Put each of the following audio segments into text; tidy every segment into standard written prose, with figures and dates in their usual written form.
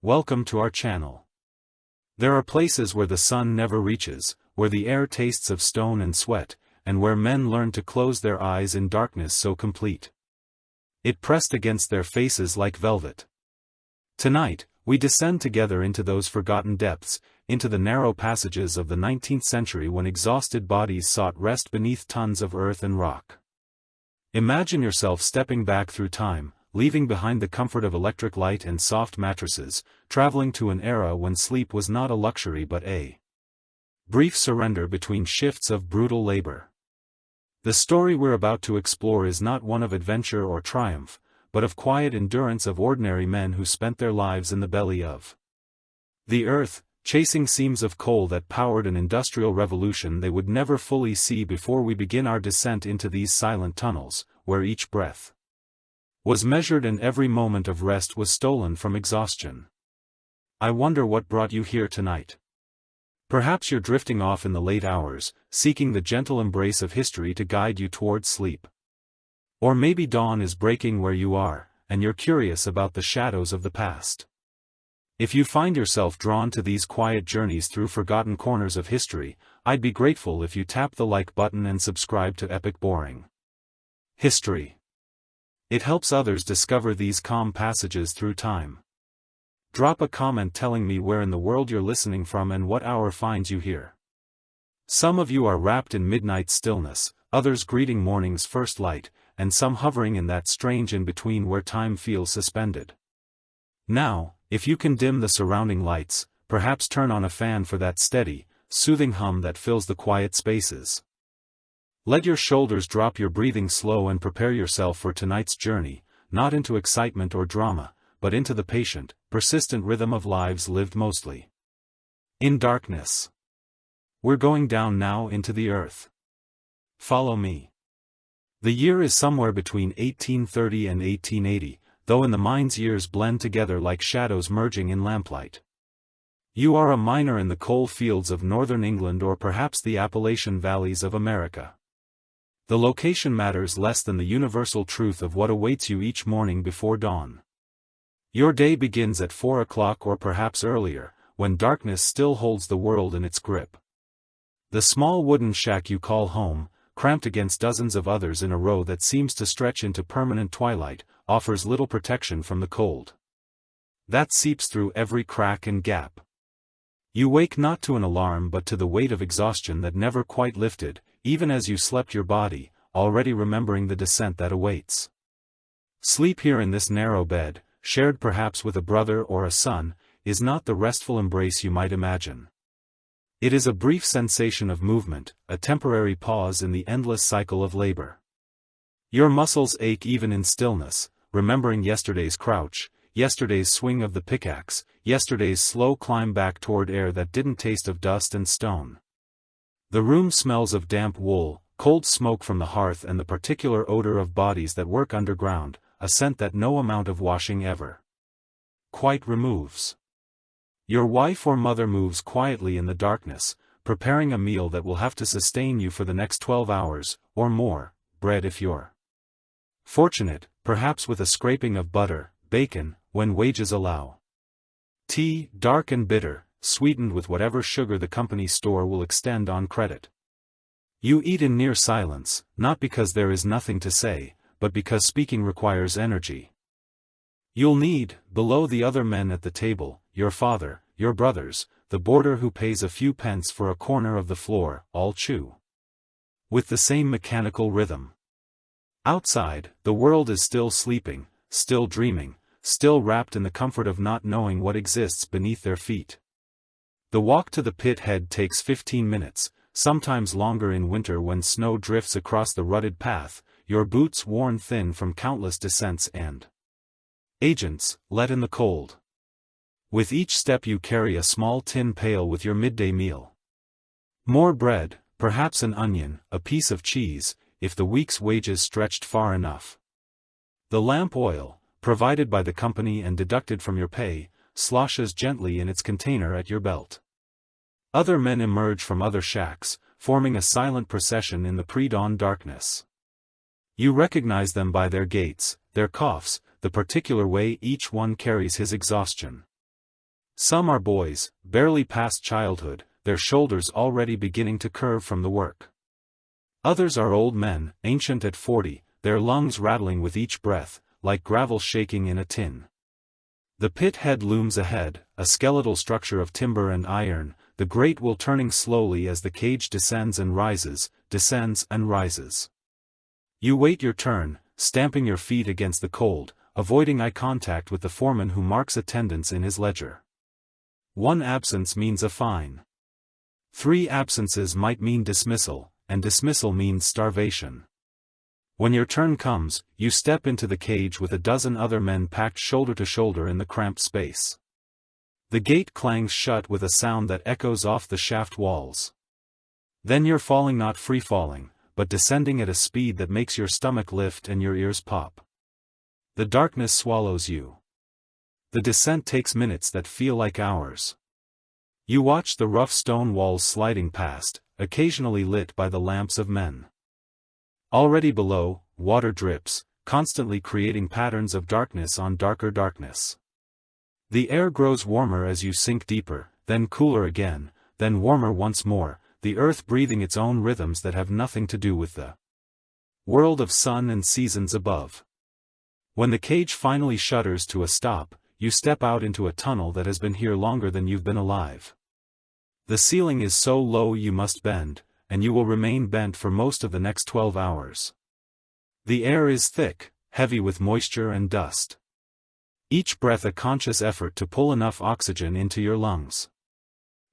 welcome to our channel. There are places where the sun never reaches, where the air tastes of stone and sweat, and where men learn to close their eyes in darkness so complete it pressed against their faces like velvet. Tonight, we descend together into those forgotten depths, into the narrow passages of the 19th century when exhausted bodies sought rest beneath tons of earth and rock. Imagine yourself stepping back through time, leaving behind the comfort of electric light and soft mattresses, traveling to an era when sleep was not a luxury but a brief surrender between shifts of brutal labor. The story we're about to explore is not one of adventure or triumph, but of quiet endurance of ordinary men who spent their lives in the belly of the earth, chasing seams of coal that powered an industrial revolution they would never fully see before we begin our descent into these silent tunnels, where each breath was measured and every moment of rest was stolen from exhaustion. I wonder what brought you here tonight. Perhaps you're drifting off in the late hours, seeking the gentle embrace of history to guide you towards sleep. Or maybe dawn is breaking where you are, and you're curious about the shadows of the past. If you find yourself drawn to these quiet journeys through forgotten corners of history, I'd be grateful if you tap the like button and subscribe to Epic Boring History. It helps others discover these calm passages through time. Drop a comment telling me where in the world you're listening from and what hour finds you here. Some of you are wrapped in midnight stillness, others greeting morning's first light, and some hovering in that strange in-between where time feels suspended. Now, if you can dim the surrounding lights, perhaps turn on a fan for that steady, soothing hum that fills the quiet spaces. Let your shoulders drop, your breathing slow, and prepare yourself for tonight's journey, not into excitement or drama, but into the patient, persistent rhythm of lives lived mostly in darkness. We're going down now into the earth. Follow me. The year is somewhere between 1830 and 1880, though in the mind's years blend together like shadows merging in lamplight. You are a miner in the coal fields of northern England or perhaps the Appalachian valleys of America. The location matters less than the universal truth of what awaits you each morning before dawn. Your day begins at 4 o'clock or perhaps earlier, when darkness still holds the world in its grip. The small wooden shack you call home, cramped against dozens of others in a row that seems to stretch into permanent twilight, offers little protection from the cold that seeps through every crack and gap. You wake not to an alarm but to the weight of exhaustion that never quite lifted, even as you slept, your body, already remembering the descent that awaits. Sleep here in this narrow bed, shared perhaps with a brother or a son, is not the restful embrace you might imagine. It is a brief sensation of movement, a temporary pause in the endless cycle of labor. Your muscles ache even in stillness, remembering yesterday's crouch, yesterday's swing of the pickaxe, yesterday's slow climb back toward air that didn't taste of dust and stone. The room smells of damp wool, cold smoke from the hearth, and the particular odor of bodies that work underground, a scent that no amount of washing ever quite removes. Your wife or mother moves quietly in the darkness, preparing a meal that will have to sustain you for the next 12 hours, or more, bread if you're fortunate, perhaps with a scraping of butter, bacon, when wages allow. Tea, dark and bitter, sweetened with whatever sugar the company store will extend on credit. You eat in near silence, not because there is nothing to say, but because speaking requires energy. You'll need, below the other men at the table, your father, your brothers, the boarder who pays a few pence for a corner of the floor, all chew with the same mechanical rhythm. Outside, the world is still sleeping, still dreaming, still wrapped in the comfort of not knowing what exists beneath their feet. The walk to the pit head takes 15 minutes, sometimes longer in winter when snow drifts across the rutted path, your boots worn thin from countless descents and agents, let in the cold. With each step you carry a small tin pail with your midday meal. More bread, perhaps an onion, a piece of cheese, if the week's wages stretched far enough. The lamp oil, provided by the company and deducted from your pay, sloshes gently in its container at your belt. Other men emerge from other shacks, forming a silent procession in the pre-dawn darkness. You recognize them by their gaits, their coughs, the particular way each one carries his exhaustion. Some are boys, barely past childhood, their shoulders already beginning to curve from the work. Others are old men, ancient at 40, their lungs rattling with each breath, like gravel shaking in a tin. The pit head looms ahead, a skeletal structure of timber and iron, the great wheel turning slowly as the cage descends and rises, descends and rises. You wait your turn, stamping your feet against the cold, avoiding eye contact with the foreman who marks attendance in his ledger. 1 absence means a fine. 3 absences might mean dismissal, and dismissal means starvation. When your turn comes, you step into the cage with a dozen other men packed shoulder to shoulder in the cramped space. The gate clangs shut with a sound that echoes off the shaft walls. Then you're falling, not free falling, but descending at a speed that makes your stomach lift and your ears pop. The darkness swallows you. The descent takes minutes that feel like hours. You watch the rough stone walls sliding past, occasionally lit by the lamps of men. Already below, water drips, constantly creating patterns of darkness on darker darkness. The air grows warmer as you sink deeper, then cooler again, then warmer once more, the earth breathing its own rhythms that have nothing to do with the world of sun and seasons above. When the cage finally shudders to a stop, you step out into a tunnel that has been here longer than you've been alive. The ceiling is so low you must bend, and you will remain bent for most of the next 12 hours. The air is thick, heavy with moisture and dust. Each breath a conscious effort to pull enough oxygen into your lungs.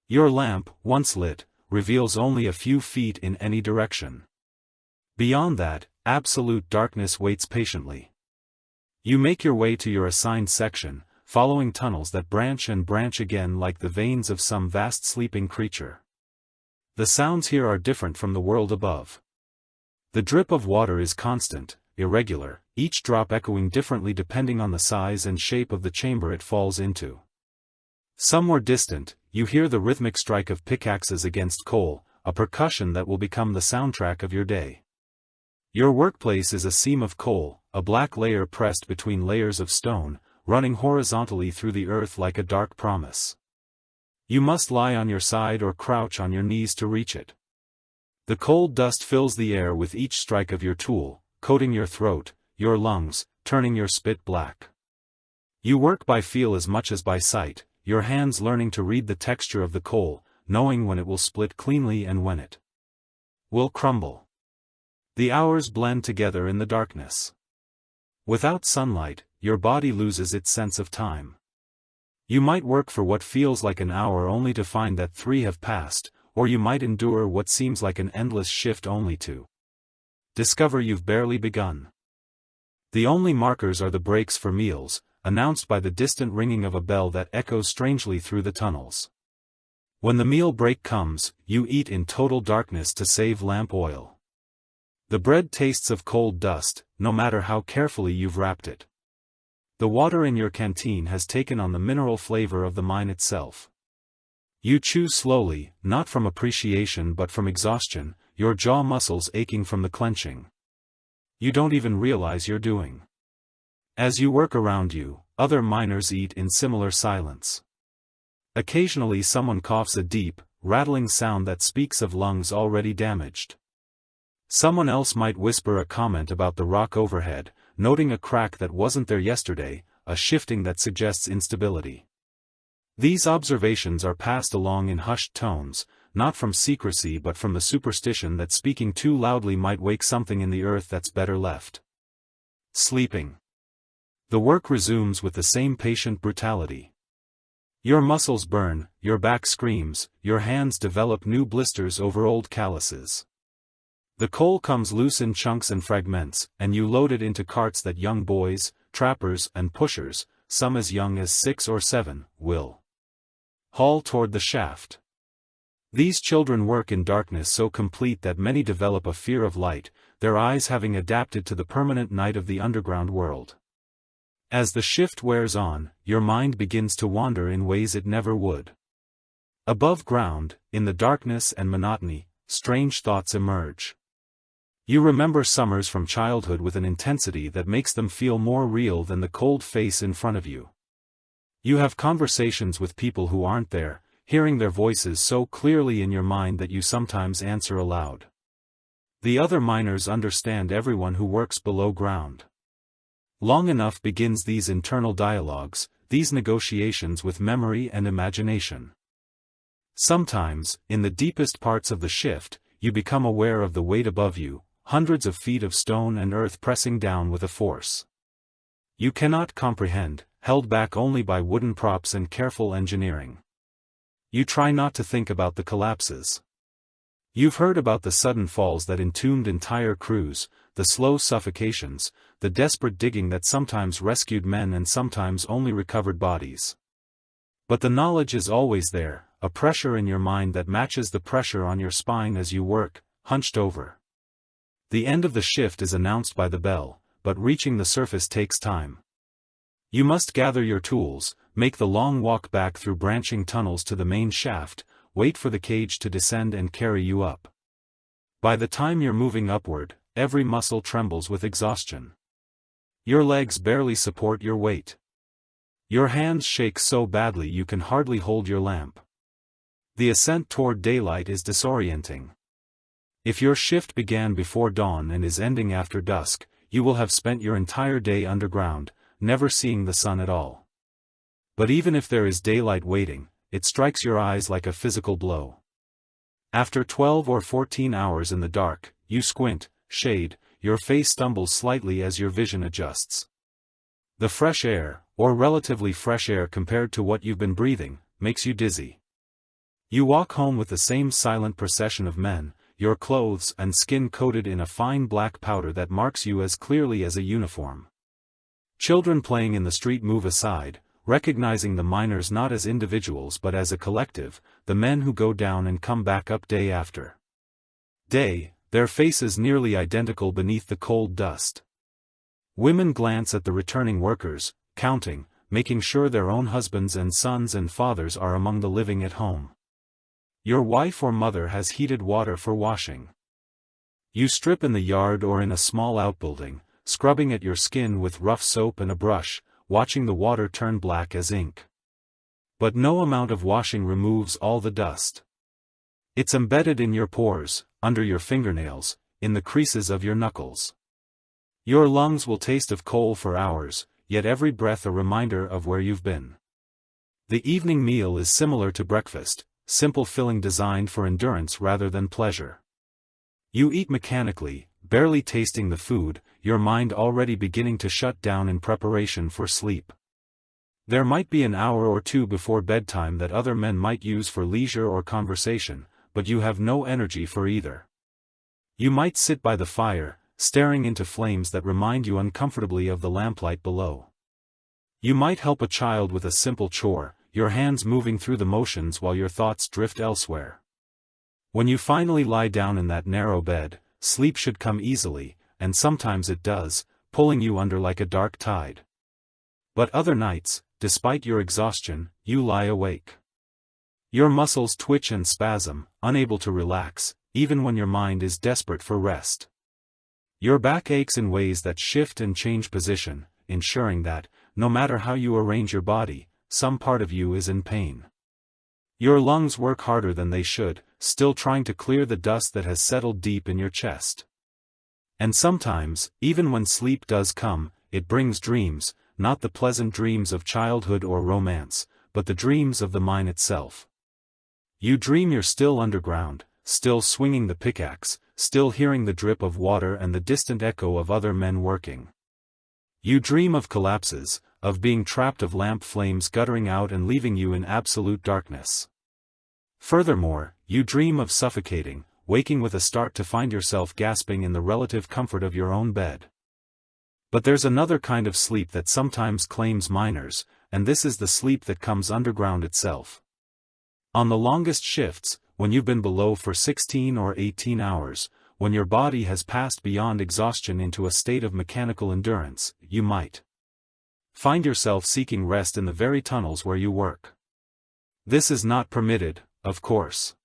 Your lamp, once lit, reveals only a few feet in any direction. Beyond that, absolute darkness waits patiently. You make your way to your assigned section, following tunnels that branch and branch again like the veins of some vast sleeping creature. The sounds here are different from the world above. The drip of water is constant, irregular, each drop echoing differently depending on the size and shape of the chamber it falls into. Somewhere distant, you hear the rhythmic strike of pickaxes against coal, a percussion that will become the soundtrack of your day. Your workplace is a seam of coal, a black layer pressed between layers of stone, running horizontally through the earth like a dark promise. You must lie on your side or crouch on your knees to reach it. The cold dust fills the air with each strike of your tool, coating your throat, your lungs, turning your spit black. You work by feel as much as by sight, your hands learning to read the texture of the coal, knowing when it will split cleanly and when it will crumble. The hours blend together in the darkness. Without sunlight, your body loses its sense of time. You might work for what feels like an hour only to find that 3 have passed, or you might endure what seems like an endless shift only to discover you've barely begun. The only markers are the breaks for meals, announced by the distant ringing of a bell that echoes strangely through the tunnels. When the meal break comes, you eat in total darkness to save lamp oil. The bread tastes of cold dust, no matter how carefully you've wrapped it. The water in your canteen has taken on the mineral flavor of the mine itself. You chew slowly, not from appreciation but from exhaustion, your jaw muscles aching from the clenching. You don't even realize you're doing. As you work around you, other miners eat in similar silence. Occasionally someone coughs a deep, rattling sound that speaks of lungs already damaged. Someone else might whisper a comment about the rock overhead, noting a crack that wasn't there yesterday, a shifting that suggests instability. These observations are passed along in hushed tones, not from secrecy but from the superstition that speaking too loudly might wake something in the earth that's better left sleeping. The work resumes with the same patient brutality. Your muscles burn, your back screams, your hands develop new blisters over old calluses. The coal comes loose in chunks and fragments, and you load it into carts that young boys, trappers and pushers, some as young as 6 or 7, will haul toward the shaft. These children work in darkness so complete that many develop a fear of light, their eyes having adapted to the permanent night of the underground world. As the shift wears on, your mind begins to wander in ways it never would. Above ground, in the darkness and monotony, strange thoughts emerge. You remember summers from childhood with an intensity that makes them feel more real than the cold face in front of you. You have conversations with people who aren't there, hearing their voices so clearly in your mind that you sometimes answer aloud. The other miners understand everyone who works below ground. Long enough begins these internal dialogues, these negotiations with memory and imagination. Sometimes, in the deepest parts of the shift, you become aware of the weight above you, hundreds of feet of stone and earth pressing down with a force you cannot comprehend, held back only by wooden props and careful engineering. You try not to think about the collapses. You've heard about the sudden falls that entombed entire crews, the slow suffocations, the desperate digging that sometimes rescued men and sometimes only recovered bodies. But the knowledge is always there, a pressure in your mind that matches the pressure on your spine as you work, hunched over. The end of the shift is announced by the bell, but reaching the surface takes time. You must gather your tools, make the long walk back through branching tunnels to the main shaft, wait for the cage to descend and carry you up. By the time you're moving upward, every muscle trembles with exhaustion. Your legs barely support your weight. Your hands shake so badly you can hardly hold your lamp. The ascent toward daylight is disorienting. If your shift began before dawn and is ending after dusk, you will have spent your entire day underground, never seeing the sun at all. But even if there is daylight waiting, it strikes your eyes like a physical blow. After 12 or 14 hours in the dark, you squint, shade, your face stumbles slightly as your vision adjusts. The fresh air, or relatively fresh air compared to what you've been breathing, makes you dizzy. You walk home with the same silent procession of men, your clothes and skin coated in a fine black powder that marks you as clearly as a uniform. Children playing in the street move aside, recognizing the miners not as individuals but as a collective, the men who go down and come back up day after day, their faces nearly identical beneath the cold dust. Women glance at the returning workers, counting, making sure their own husbands and sons and fathers are among the living at home. Your wife or mother has heated water for washing. You strip in the yard or in a small outbuilding, scrubbing at your skin with rough soap and a brush, watching the water turn black as ink. But no amount of washing removes all the dust. It's embedded in your pores, under your fingernails, in the creases of your knuckles. Your lungs will taste of coal for hours, yet every breath a reminder of where you've been. The evening meal is similar to breakfast, simple filling designed for endurance rather than pleasure. You eat mechanically, barely tasting the food, your mind already beginning to shut down in preparation for sleep. There might be an hour or two before bedtime that other men might use for leisure or conversation, but you have no energy for either. You might sit by the fire, staring into flames that remind you uncomfortably of the lamplight below. You might help a child with a simple chore, your hands moving through the motions while your thoughts drift elsewhere. When you finally lie down in that narrow bed, sleep should come easily, and sometimes it does, pulling you under like a dark tide. But other nights, despite your exhaustion, you lie awake. Your muscles twitch and spasm, unable to relax, even when your mind is desperate for rest. Your back aches in ways that shift and change position, ensuring that, no matter how you arrange your body, some part of you is in pain. Your lungs work harder than they should, still trying to clear the dust that has settled deep in your chest. And sometimes, even when sleep does come, it brings dreams, not the pleasant dreams of childhood or romance, but the dreams of the mine itself. You dream you're still underground, still swinging the pickaxe, still hearing the drip of water and the distant echo of other men working. You dream of collapses, of being trapped, of lamp flames guttering out and leaving you in absolute darkness. Furthermore, you dream of suffocating, waking with a start to find yourself gasping in the relative comfort of your own bed. But there's another kind of sleep that sometimes claims miners, and this is the sleep that comes underground itself. On the longest shifts, when you've been below for 16 or 18 hours, when your body has passed beyond exhaustion into a state of mechanical endurance, you might find yourself seeking rest in the very tunnels where you work. This is not permitted, of course.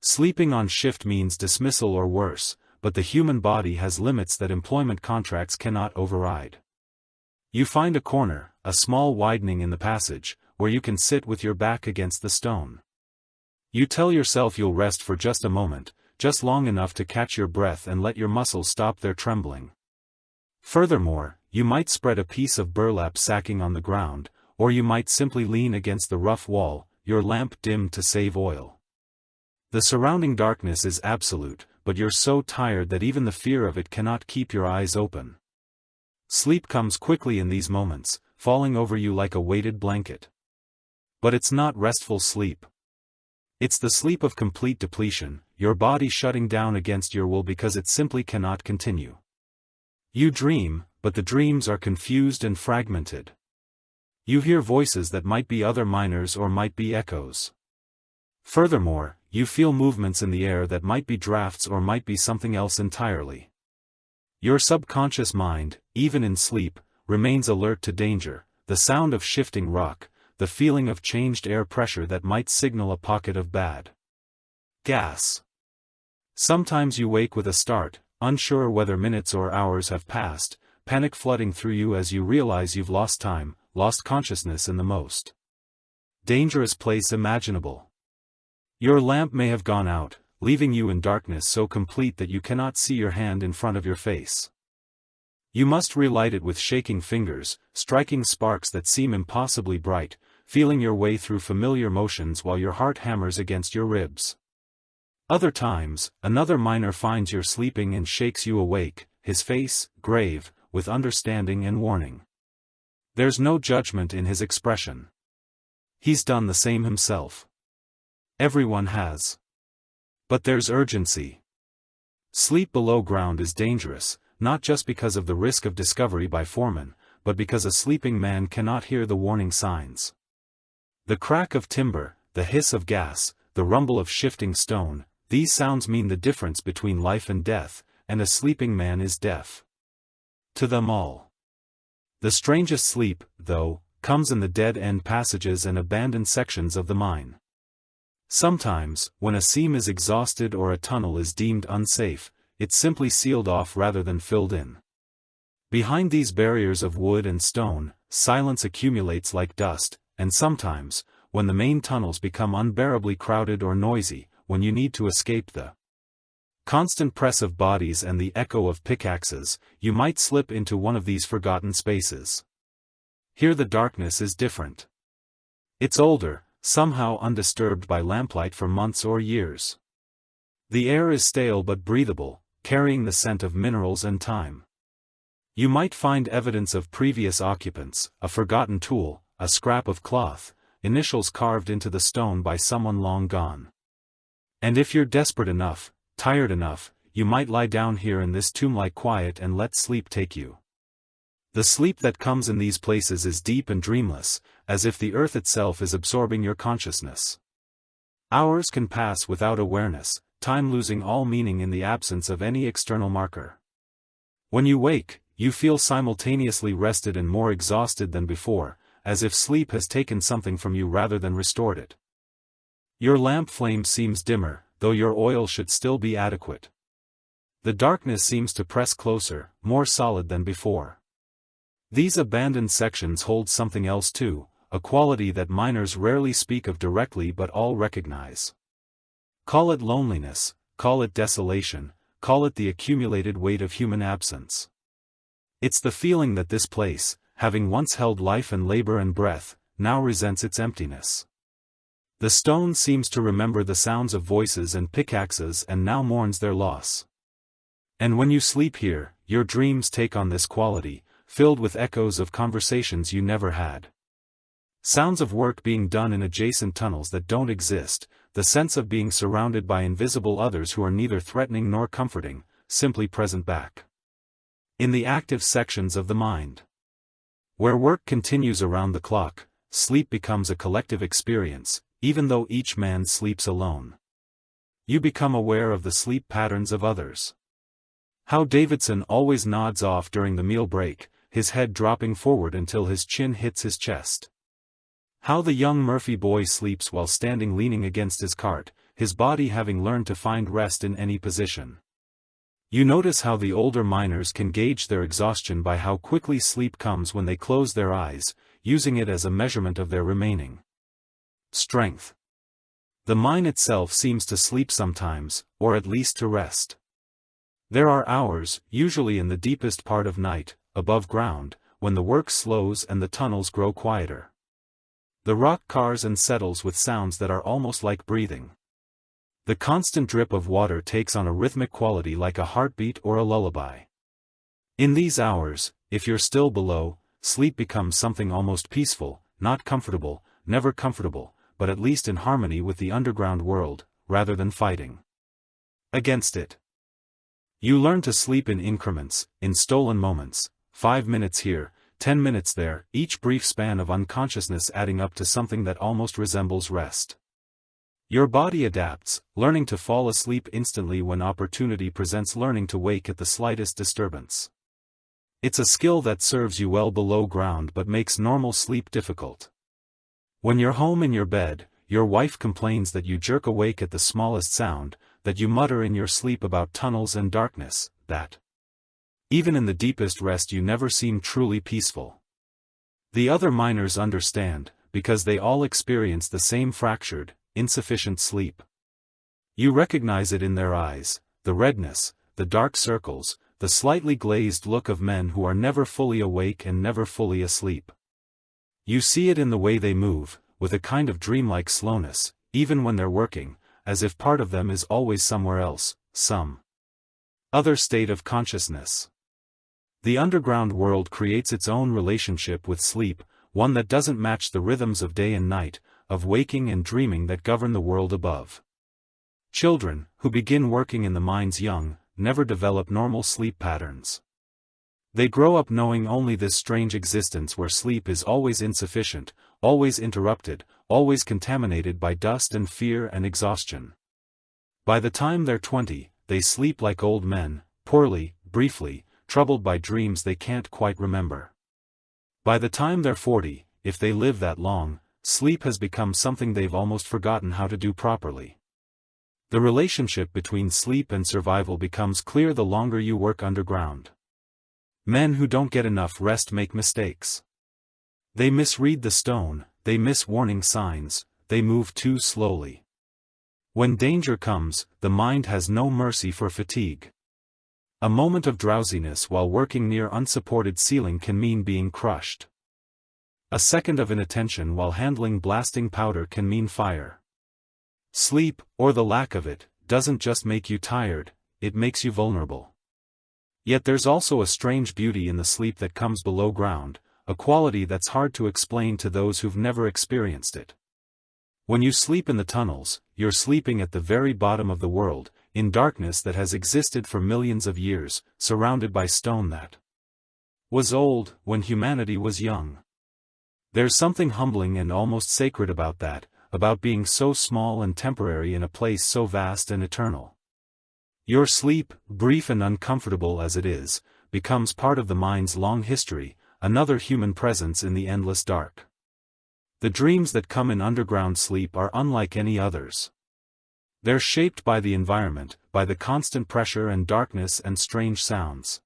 Sleeping on shift means dismissal or worse, but the human body has limits that employment contracts cannot override. You find a corner, a small widening in the passage, where you can sit with your back against the stone. You tell yourself you'll rest for just a moment, just long enough to catch your breath and let your muscles stop their trembling. Furthermore, you might spread a piece of burlap sacking on the ground, or you might simply lean against the rough wall, your lamp dimmed to save oil. The surrounding darkness is absolute, but you're so tired that even the fear of it cannot keep your eyes open. Sleep comes quickly in these moments, falling over you like a weighted blanket. But it's not restful sleep. It's the sleep of complete depletion, your body shutting down against your will because it simply cannot continue. You dream, but the dreams are confused and fragmented. You hear voices that might be other minors or might be echoes. Furthermore, you feel movements in the air that might be drafts or might be something else entirely. Your subconscious mind, even in sleep, remains alert to danger, the sound of shifting rock, the feeling of changed air pressure that might signal a pocket of bad gas. Sometimes you wake with a start, unsure whether minutes or hours have passed, panic flooding through you as you realize you've lost time, lost consciousness in the most dangerous place imaginable. Your lamp may have gone out, leaving you in darkness so complete that you cannot see your hand in front of your face. You must relight it with shaking fingers, striking sparks that seem impossibly bright, feeling your way through familiar motions while your heart hammers against your ribs. Other times, another miner finds you're sleeping and shakes you awake, his face, grave, with understanding and warning. There's no judgment in his expression. He's done the same himself. Everyone has. But there's urgency. Sleep below ground is dangerous, not just because of the risk of discovery by foremen, but because a sleeping man cannot hear the warning signs. The crack of timber, the hiss of gas, the rumble of shifting stone, these sounds mean the difference between life and death, and a sleeping man is deaf to them all. The strangest sleep, though, comes in the dead-end passages and abandoned sections of the mine. Sometimes, when a seam is exhausted or a tunnel is deemed unsafe, it's simply sealed off rather than filled in. Behind these barriers of wood and stone, silence accumulates like dust, and sometimes, when the main tunnels become unbearably crowded or noisy, when you need to escape the constant press of bodies and the echo of pickaxes, you might slip into one of these forgotten spaces. Here the darkness is different. It's older, somehow undisturbed by lamplight for months or years. The air is stale but breathable, carrying the scent of minerals and time. You might find evidence of previous occupants, a forgotten tool, a scrap of cloth, initials carved into the stone by someone long gone. And if you're desperate enough, tired enough, you might lie down here in this tomb-like quiet and let sleep take you. The sleep that comes in these places is deep and dreamless, as if the earth itself is absorbing your consciousness. Hours can pass without awareness, time losing all meaning in the absence of any external marker. When you wake, you feel simultaneously rested and more exhausted than before, as if sleep has taken something from you rather than restored it. Your lamp flame seems dimmer, though your oil should still be adequate. The darkness seems to press closer, more solid than before. These abandoned sections hold something else too, a quality that miners rarely speak of directly but all recognize. Call it loneliness, call it desolation, call it the accumulated weight of human absence. It's the feeling that this place, having once held life and labor and breath, now resents its emptiness. The stone seems to remember the sounds of voices and pickaxes and now mourns their loss. And when you sleep here, your dreams take on this quality, filled with echoes of conversations you never had. Sounds of work being done in adjacent tunnels that don't exist, the sense of being surrounded by invisible others who are neither threatening nor comforting, simply present back in the active sections of the mind. Where work continues around the clock, sleep becomes a collective experience, even though each man sleeps alone. You become aware of the sleep patterns of others. How Davidson always nods off during the meal break, his head dropping forward until his chin hits his chest. How the young Murphy boy sleeps while standing leaning against his cart, his body having learned to find rest in any position. You notice how the older miners can gauge their exhaustion by how quickly sleep comes when they close their eyes. using it as a measurement of their remaining strength. The mine itself seems to sleep sometimes, or at least to rest. There are hours, usually in the deepest part of night, above ground, when the work slows and the tunnels grow quieter. The rock cars and settles with sounds that are almost like breathing. The constant drip of water takes on a rhythmic quality like a heartbeat or a lullaby. In these hours, if you're still below, sleep becomes something almost peaceful, not comfortable, never comfortable, but at least in harmony with the underground world, rather than fighting against it. You learn to sleep in increments, in stolen moments, 5 minutes here, 10 minutes there, each brief span of unconsciousness adding up to something that almost resembles rest. Your body adapts, learning to fall asleep instantly when opportunity presents, learning to wake at the slightest disturbance. It's a skill that serves you well below ground but makes normal sleep difficult. When you're home in your bed, your wife complains that you jerk awake at the smallest sound, that you mutter in your sleep about tunnels and darkness, that even in the deepest rest you never seem truly peaceful. The other miners understand, because they all experience the same fractured, insufficient sleep. You recognize it in their eyes, the redness, the dark circles, the slightly glazed look of men who are never fully awake and never fully asleep. You see it in the way they move, with a kind of dreamlike slowness, even when they're working, as if part of them is always somewhere else, some other state of consciousness. The underground world creates its own relationship with sleep, one that doesn't match the rhythms of day and night, of waking and dreaming that govern the world above. Children, who begin working in the mines young, never develop normal sleep patterns. They grow up knowing only this strange existence where sleep is always insufficient, always interrupted, always contaminated by dust and fear and exhaustion. By the time they're 20, they sleep like old men, poorly, briefly, troubled by dreams they can't quite remember. By the time they're 40, if they live that long, sleep has become something they've almost forgotten how to do properly. The relationship between sleep and survival becomes clear the longer you work underground. Men who don't get enough rest make mistakes. They misread the stone, they miss warning signs, they move too slowly. When danger comes, the mind has no mercy for fatigue. A moment of drowsiness while working near unsupported ceiling can mean being crushed. A second of inattention while handling blasting powder can mean fire. Sleep, or the lack of it, doesn't just make you tired, it makes you vulnerable. Yet there's also a strange beauty in the sleep that comes below ground, a quality that's hard to explain to those who've never experienced it. When you sleep in the tunnels, you're sleeping at the very bottom of the world, in darkness that has existed for millions of years, surrounded by stone that was old when humanity was young. There's something humbling and almost sacred about that, about being so small and temporary in a place so vast and eternal. Your sleep, brief and uncomfortable as it is, becomes part of the mind's long history, another human presence in the endless dark. The dreams that come in underground sleep are unlike any others. They're shaped by the environment, by the constant pressure and darkness and strange sounds.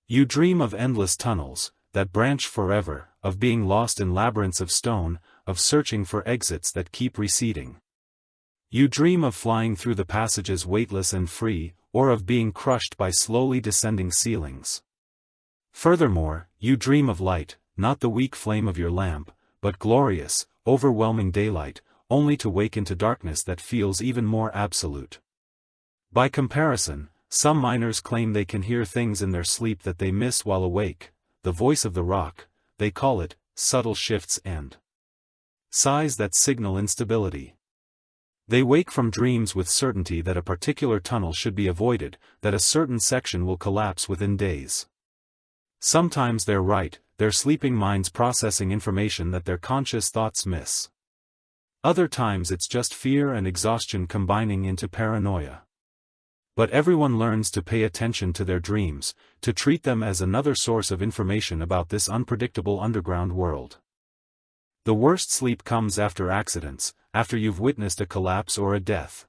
You dream of endless tunnels, that branch forever, of being lost in labyrinths of stone, of searching for exits that keep receding. You dream of flying through the passages weightless and free, or of being crushed by slowly descending ceilings. Furthermore, you dream of light, not the weak flame of your lamp, but glorious, overwhelming daylight, only to wake into darkness that feels even more absolute. By comparison, some miners claim they can hear things in their sleep that they miss while awake, the voice of the rock, they call it, subtle shifts and sighs that signal instability. They wake from dreams with certainty that a particular tunnel should be avoided, that a certain section will collapse within days. Sometimes they're right, their sleeping minds processing information that their conscious thoughts miss. Other times it's just fear and exhaustion combining into paranoia. But everyone learns to pay attention to their dreams, to treat them as another source of information about this unpredictable underground world. The worst sleep comes after accidents, after you've witnessed a collapse or a death.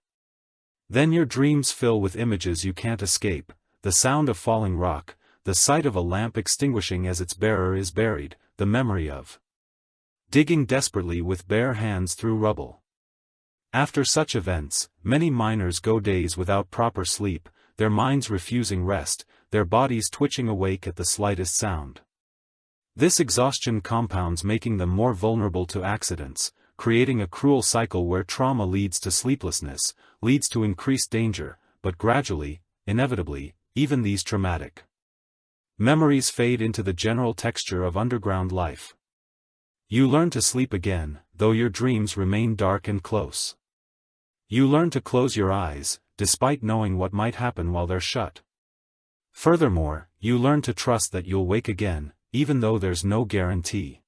Then your dreams fill with images you can't escape, the sound of falling rock, the sight of a lamp extinguishing as its bearer is buried, the memory of digging desperately with bare hands through rubble. After such events, many miners go days without proper sleep, their minds refusing rest, their bodies twitching awake at the slightest sound. This exhaustion compounds, making them more vulnerable to accidents, creating a cruel cycle where trauma leads to sleeplessness, leads to increased danger, but gradually, inevitably, even these traumatic memories fade into the general texture of underground life. You learn to sleep again, though your dreams remain dark and close. You learn to close your eyes, despite knowing what might happen while they're shut. Furthermore, you learn to trust that you'll wake again, even though there's no guarantee.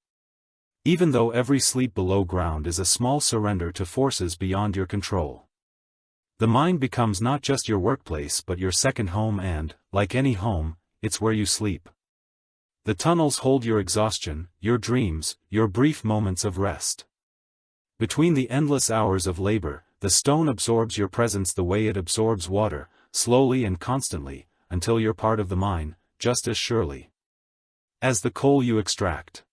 Even though every sleep below ground is a small surrender to forces beyond your control. The mind becomes not just your workplace but your second home and, like any home, it's where you sleep. The tunnels hold your exhaustion, your dreams, your brief moments of rest. Between the endless hours of labor, the stone absorbs your presence the way it absorbs water, slowly and constantly, until you're part of the mine, just as surely as the coal you extract.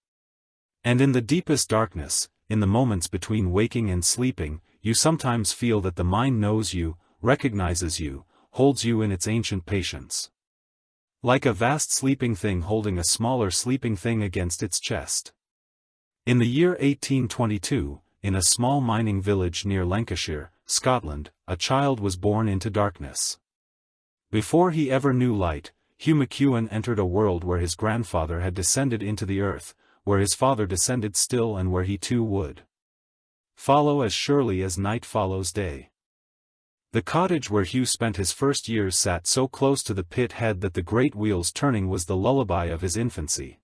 And in the deepest darkness, in the moments between waking and sleeping, you sometimes feel that the mind knows you, recognizes you, holds you in its ancient patience. Like a vast sleeping thing holding a smaller sleeping thing against its chest. In the year 1822, in a small mining village near Lancashire, Scotland, a child was born into darkness. Before he ever knew light, Hugh McEwen entered a world where his grandfather had descended into the earth, where his father descended still, and where he too would follow as surely as night follows day. The cottage where Hugh spent his first years sat so close to the pit head that the great wheels turning was the lullaby of his infancy.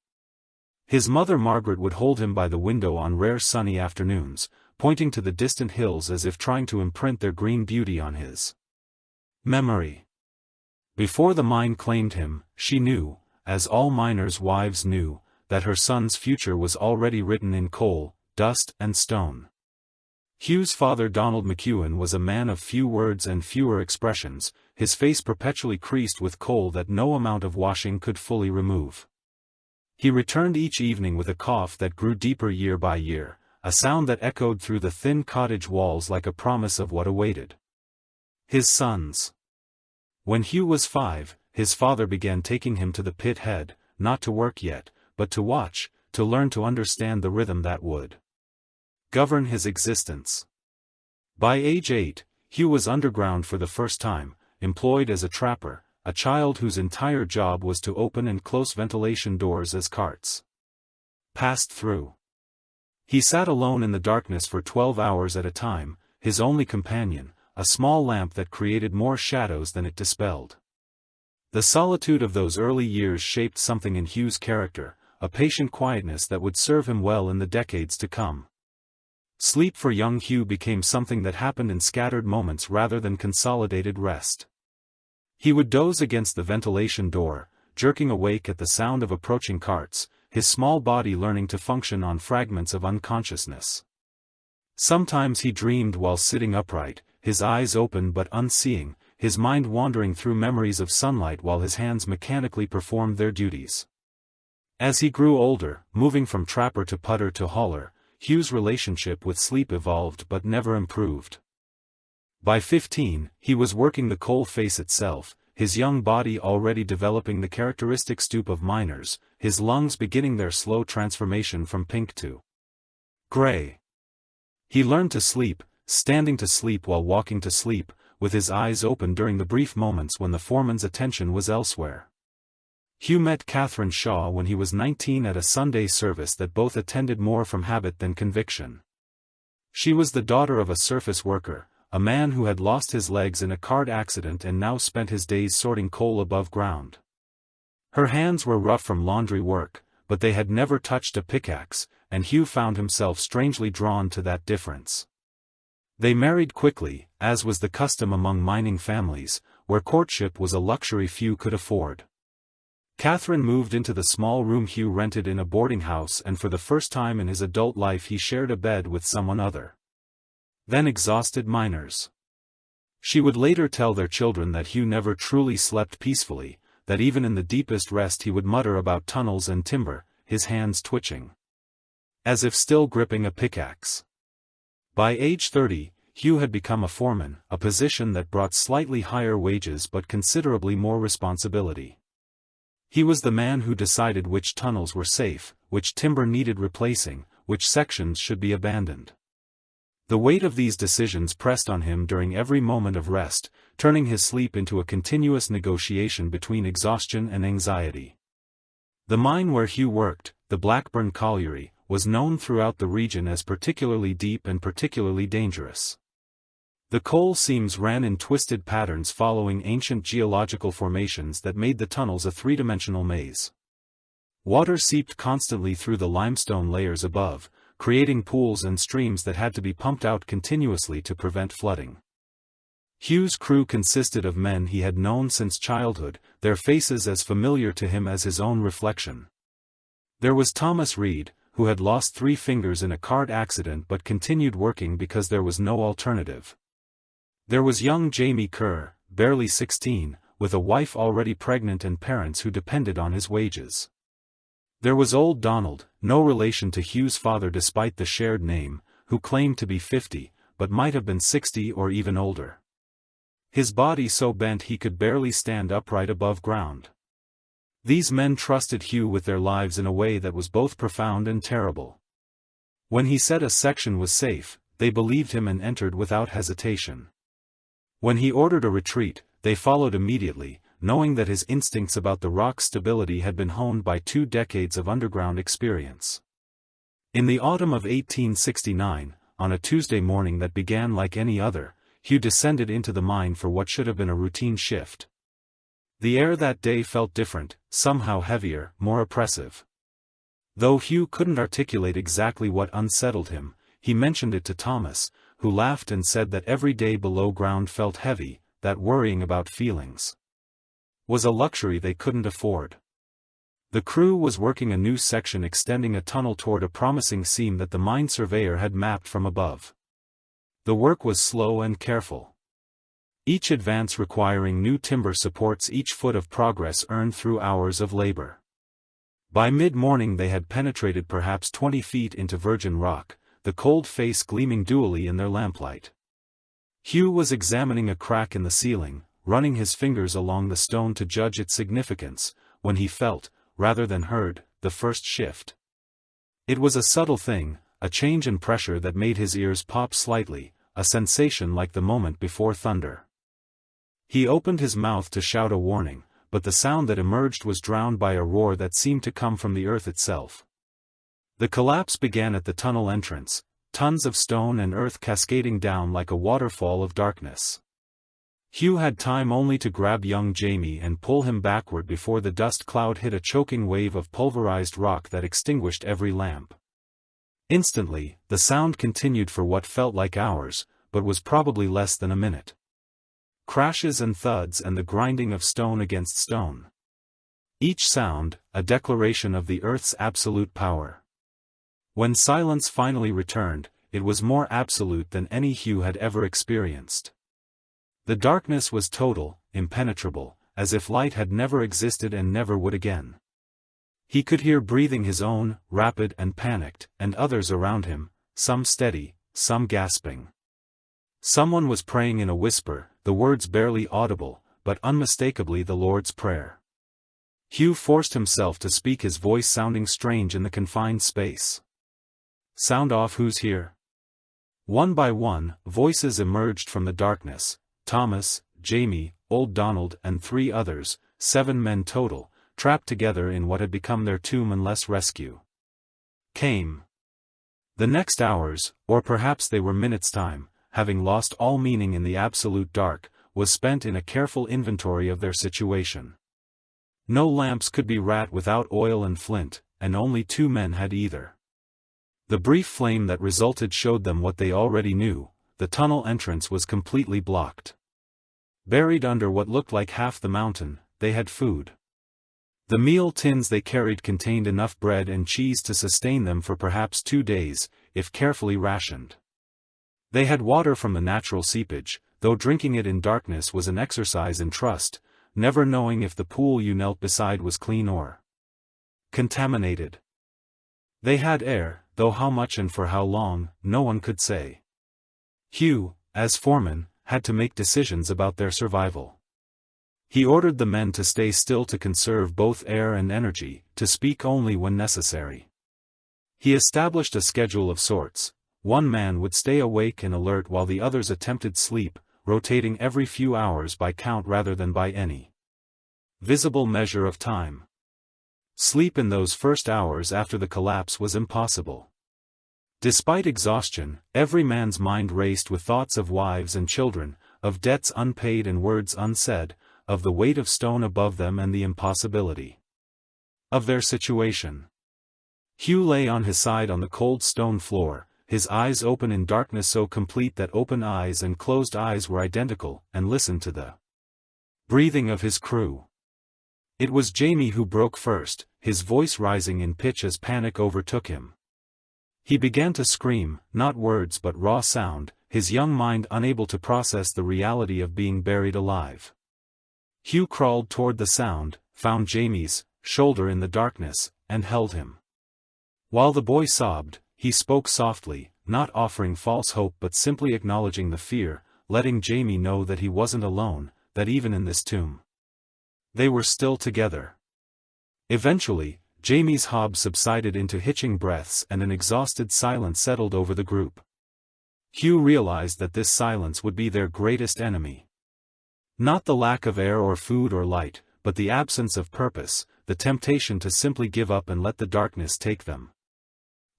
His mother Margaret would hold him by the window on rare sunny afternoons, pointing to the distant hills as if trying to imprint their green beauty on his memory. Before the mine claimed him, she knew, as all miners' wives knew, that her son's future was already written in coal, dust and stone. Hugh's father Donald McEwen was a man of few words and fewer expressions, his face perpetually creased with coal that no amount of washing could fully remove. He returned each evening with a cough that grew deeper year by year, a sound that echoed through the thin cottage walls like a promise of what awaited his sons. When Hugh was 5, his father began taking him to the pit head, not to work yet, but to watch, to learn to understand the rhythm that would govern his existence. By age 8, Hugh was underground for the first time, employed as a trapper, a child whose entire job was to open and close ventilation doors as carts passed through. He sat alone in the darkness for 12 hours at a time, his only companion, a small lamp that created more shadows than it dispelled. The solitude of those early years shaped something in Hugh's character, a patient quietness that would serve him well in the decades to come. Sleep for young Hugh became something that happened in scattered moments rather than consolidated rest. He would doze against the ventilation door, jerking awake at the sound of approaching carts, his small body learning to function on fragments of unconsciousness. Sometimes he dreamed while sitting upright, his eyes open but unseeing, his mind wandering through memories of sunlight while his hands mechanically performed their duties. As he grew older, moving from trapper to putter to hauler, Hugh's relationship with sleep evolved but never improved. By 15, he was working the coal face itself, his young body already developing the characteristic stoop of miners, his lungs beginning their slow transformation from pink to gray. He learned to sleep, standing to sleep while walking to sleep, with his eyes open during the brief moments when the foreman's attention was elsewhere. Hugh met Catherine Shaw when he was 19 at a Sunday service that both attended more from habit than conviction. She was the daughter of a surface worker, a man who had lost his legs in a car accident and now spent his days sorting coal above ground. Her hands were rough from laundry work, but they had never touched a pickaxe, and Hugh found himself strangely drawn to that difference. They married quickly, as was the custom among mining families, where courtship was a luxury few could afford. Catherine moved into the small room Hugh rented in a boarding house, and for the first time in his adult life he shared a bed with someone other than exhausted miners. She would later tell their children that Hugh never truly slept peacefully, that even in the deepest rest he would mutter about tunnels and timber, his hands twitching as if still gripping a pickaxe. By age 30, Hugh had become a foreman, a position that brought slightly higher wages but considerably more responsibility. He was the man who decided which tunnels were safe, which timber needed replacing, which sections should be abandoned. The weight of these decisions pressed on him during every moment of rest, turning his sleep into a continuous negotiation between exhaustion and anxiety. The mine where Hugh worked, the Blackburn Colliery, was known throughout the region as particularly deep and particularly dangerous. The coal seams ran in twisted patterns following ancient geological formations that made the tunnels a three-dimensional maze. Water seeped constantly through the limestone layers above, creating pools and streams that had to be pumped out continuously to prevent flooding. Hugh's crew consisted of men he had known since childhood, their faces as familiar to him as his own reflection. There was Thomas Reed, who had lost 3 fingers in a cart accident but continued working because there was no alternative. There was young Jamie Kerr, barely 16, with a wife already pregnant and parents who depended on his wages. There was old Donald, no relation to Hugh's father despite the shared name, who claimed to be 50, but might have been 60 or even older. His body so bent he could barely stand upright above ground. These men trusted Hugh with their lives in a way that was both profound and terrible. When he said a section was safe, they believed him and entered without hesitation. When he ordered a retreat, they followed immediately, knowing that his instincts about the rock's stability had been honed by 2 decades of underground experience. In the autumn of 1869, on a Tuesday morning that began like any other, Hugh descended into the mine for what should have been a routine shift. The air that day felt different, somehow heavier, more oppressive. Though Hugh couldn't articulate exactly what unsettled him, he mentioned it to Thomas, who laughed and said that every day below ground felt heavy, that worrying about feelings was a luxury they couldn't afford. The crew was working a new section extending a tunnel toward a promising seam that the mine surveyor had mapped from above. The work was slow and careful. Each advance requiring new timber supports each foot of progress earned through hours of labor. By mid-morning they had penetrated perhaps 20 feet into virgin rock, the cold face gleaming dully in their lamplight. Hugh was examining a crack in the ceiling, running his fingers along the stone to judge its significance, when he felt, rather than heard, the first shift. It was a subtle thing, a change in pressure that made his ears pop slightly, a sensation like the moment before thunder. He opened his mouth to shout a warning, but the sound that emerged was drowned by a roar that seemed to come from the earth itself. The collapse began at the tunnel entrance, tons of stone and earth cascading down like a waterfall of darkness. Hugh had time only to grab young Jamie and pull him backward before the dust cloud hit a choking wave of pulverized rock that extinguished every lamp. Instantly, the sound continued for what felt like hours, but was probably less than a minute. Crashes and thuds and the grinding of stone against stone. Each sound, a declaration of the earth's absolute power. When silence finally returned, it was more absolute than any Hugh had ever experienced. The darkness was total, impenetrable, as if light had never existed and never would again. He could hear breathing his own, rapid and panicked, and others around him, some steady, some gasping. Someone was praying in a whisper, the words barely audible, but unmistakably the Lord's Prayer. Hugh forced himself to speak, his voice sounding strange in the confined space. "Sound off, who's here?" One by one, voices emerged from the darkness. Thomas, Jamie, old Donald and 3 others, 7 men total, trapped together in what had become their tomb unless rescue came. The next hours, or perhaps they were minutes' time, having lost all meaning in the absolute dark, was spent in a careful inventory of their situation. No lamps could be wrought without oil and flint, and only 2 men had either. The brief flame that resulted showed them what they already knew: the tunnel entrance was completely blocked. Buried under what looked like half the mountain, they had food. The meal tins they carried contained enough bread and cheese to sustain them for perhaps 2 days, if carefully rationed. They had water from the natural seepage, though drinking it in darkness was an exercise in trust, never knowing if the pool you knelt beside was clean or contaminated. They had air, though how much and for how long, no one could say. Hugh, as foreman, had to make decisions about their survival. He ordered the men to stay still to conserve both air and energy, to speak only when necessary. He established a schedule of sorts. One man would stay awake and alert while the others attempted sleep, rotating every few hours by count rather than by any visible measure of time. Sleep in those first hours after the collapse was impossible. Despite exhaustion, every man's mind raced with thoughts of wives and children, of debts unpaid and words unsaid, of the weight of stone above them and the impossibility of their situation. Hugh lay on his side on the cold stone floor, his eyes open in darkness so complete that open eyes and closed eyes were identical, and listened to the breathing of his crew. It was Jamie who broke first, his voice rising in pitch as panic overtook him. He began to scream, not words but raw sound, his young mind unable to process the reality of being buried alive. Hugh crawled toward the sound, found Jamie's shoulder in the darkness, and held him. While the boy sobbed, he spoke softly, not offering false hope but simply acknowledging the fear, letting Jamie know that he wasn't alone, that even in this tomb they were still together. Eventually, Jamie's hob subsided into hitching breaths and an exhausted silence settled over the group. Hugh realized that this silence would be their greatest enemy. Not the lack of air or food or light, but the absence of purpose, the temptation to simply give up and let the darkness take them.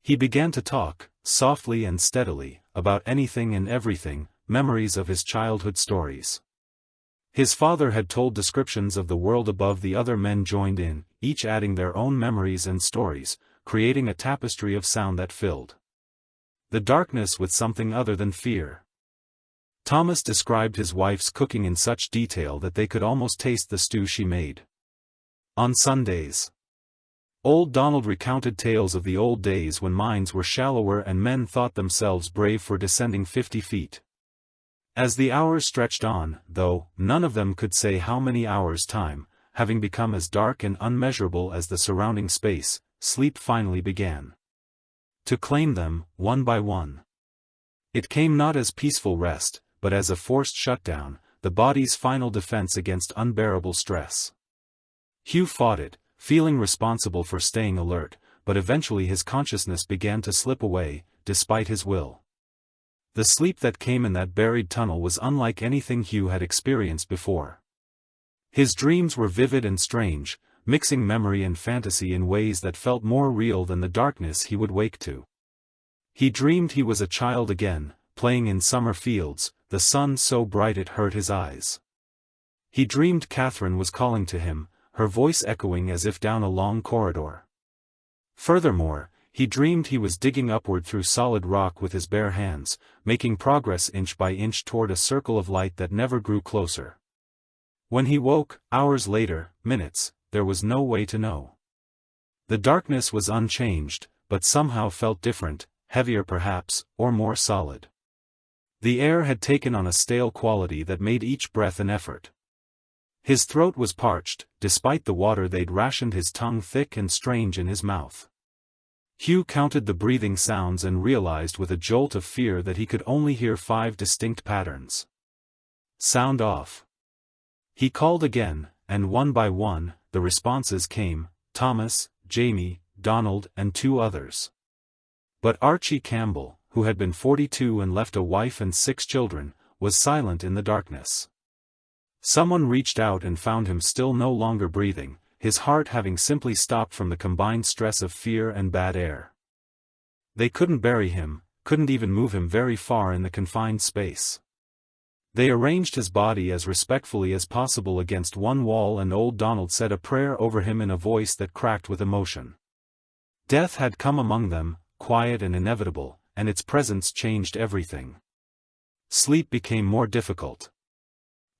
He began to talk, softly and steadily, about anything and everything, memories of his childhood stories. His father had told descriptions of the world above. The other men joined in, each adding their own memories and stories, creating a tapestry of sound that filled the darkness with something other than fear. Thomas described his wife's cooking in such detail that they could almost taste the stew she made on Sundays. Old Donald recounted tales of the old days when mines were shallower and men thought themselves brave for descending 50 feet. As the hours stretched on, though, none of them could say how many hours time, having become as dark and unmeasurable as the surrounding space, sleep finally began to claim them, one by one. It came not as peaceful rest, but as a forced shutdown, the body's final defense against unbearable stress. Hugh fought it, feeling responsible for staying alert, but eventually his consciousness began to slip away, despite his will. The sleep that came in that buried tunnel was unlike anything Hugh had experienced before. His dreams were vivid and strange, mixing memory and fantasy in ways that felt more real than the darkness he would wake to. He dreamed he was a child again, playing in summer fields, the sun so bright it hurt his eyes. He dreamed Catherine was calling to him, her voice echoing as if down a long corridor. Furthermore, he dreamed he was digging upward through solid rock with his bare hands, making progress inch by inch toward a circle of light that never grew closer. When he woke, hours later, minutes, there was no way to know. The darkness was unchanged, but somehow felt different, heavier perhaps, or more solid. The air had taken on a stale quality that made each breath an effort. His throat was parched, despite the water they'd rationed, his tongue thick and strange in his mouth. Hugh counted the breathing sounds and realized with a jolt of fear that he could only hear 5 distinct patterns. Sound off. He called again, and one by one, the responses came: Thomas, Jamie, Donald, and 2 others. But Archie Campbell, who had been 42 and left a wife and 6 children, was silent in the darkness. Someone reached out and found him still no longer breathing, his heart having simply stopped from the combined stress of fear and bad air. They couldn't bury him, couldn't even move him very far in the confined space. They arranged his body as respectfully as possible against one wall, and old Donald said a prayer over him in a voice that cracked with emotion. Death had come among them, quiet and inevitable, and its presence changed everything. Sleep became more difficult.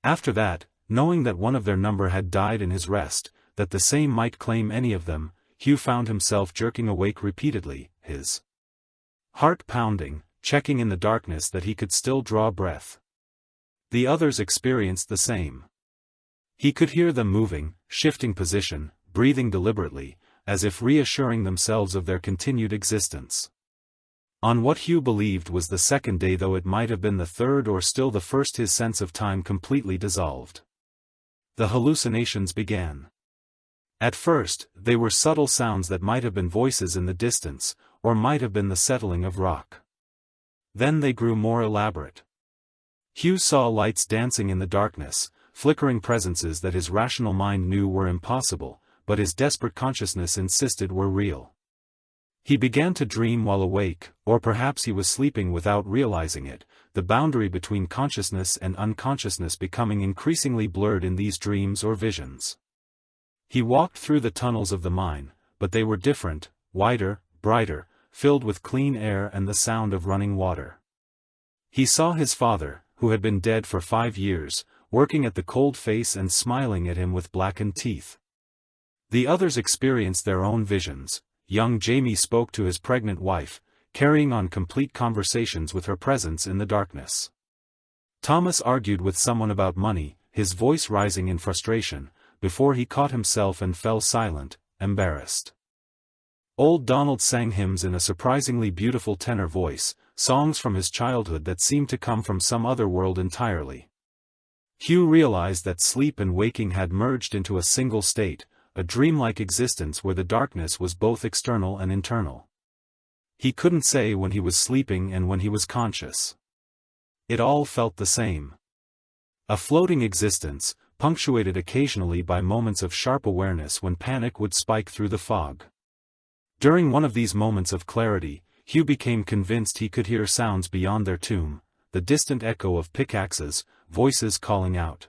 After that, knowing that one of their number had died in his rest, that the same might claim any of them, Hugh found himself jerking awake repeatedly, his heart pounding, checking in the darkness that he could still draw breath. The others experienced the same. He could hear them moving, shifting position, breathing deliberately, as if reassuring themselves of their continued existence. On what Hugh believed was the second day, though it might have been the third or still the first, his sense of time completely dissolved. The hallucinations began. At first, they were subtle sounds that might have been voices in the distance, or might have been the settling of rock. Then they grew more elaborate. Hugh saw lights dancing in the darkness, flickering presences that his rational mind knew were impossible, but his desperate consciousness insisted were real. He began to dream while awake, or perhaps he was sleeping without realizing it, the boundary between consciousness and unconsciousness becoming increasingly blurred in these dreams or visions. He walked through the tunnels of the mine, but they were different, wider, brighter, filled with clean air and the sound of running water. He saw his father, who had been dead for 5 years, working at the cold face and smiling at him with blackened teeth. The others experienced their own visions. Young Jamie spoke to his pregnant wife, carrying on complete conversations with her presence in the darkness. Thomas argued with someone about money, his voice rising in frustration, before he caught himself and fell silent, embarrassed. Old Donald sang hymns in a surprisingly beautiful tenor voice, songs from his childhood that seemed to come from some other world entirely. Hugh realized that sleep and waking had merged into a single state, a dreamlike existence where the darkness was both external and internal. He couldn't say when he was sleeping and when he was conscious. It all felt the same. A floating existence, punctuated occasionally by moments of sharp awareness when panic would spike through the fog. During one of these moments of clarity, Hugh became convinced he could hear sounds beyond their tomb, the distant echo of pickaxes, voices calling out.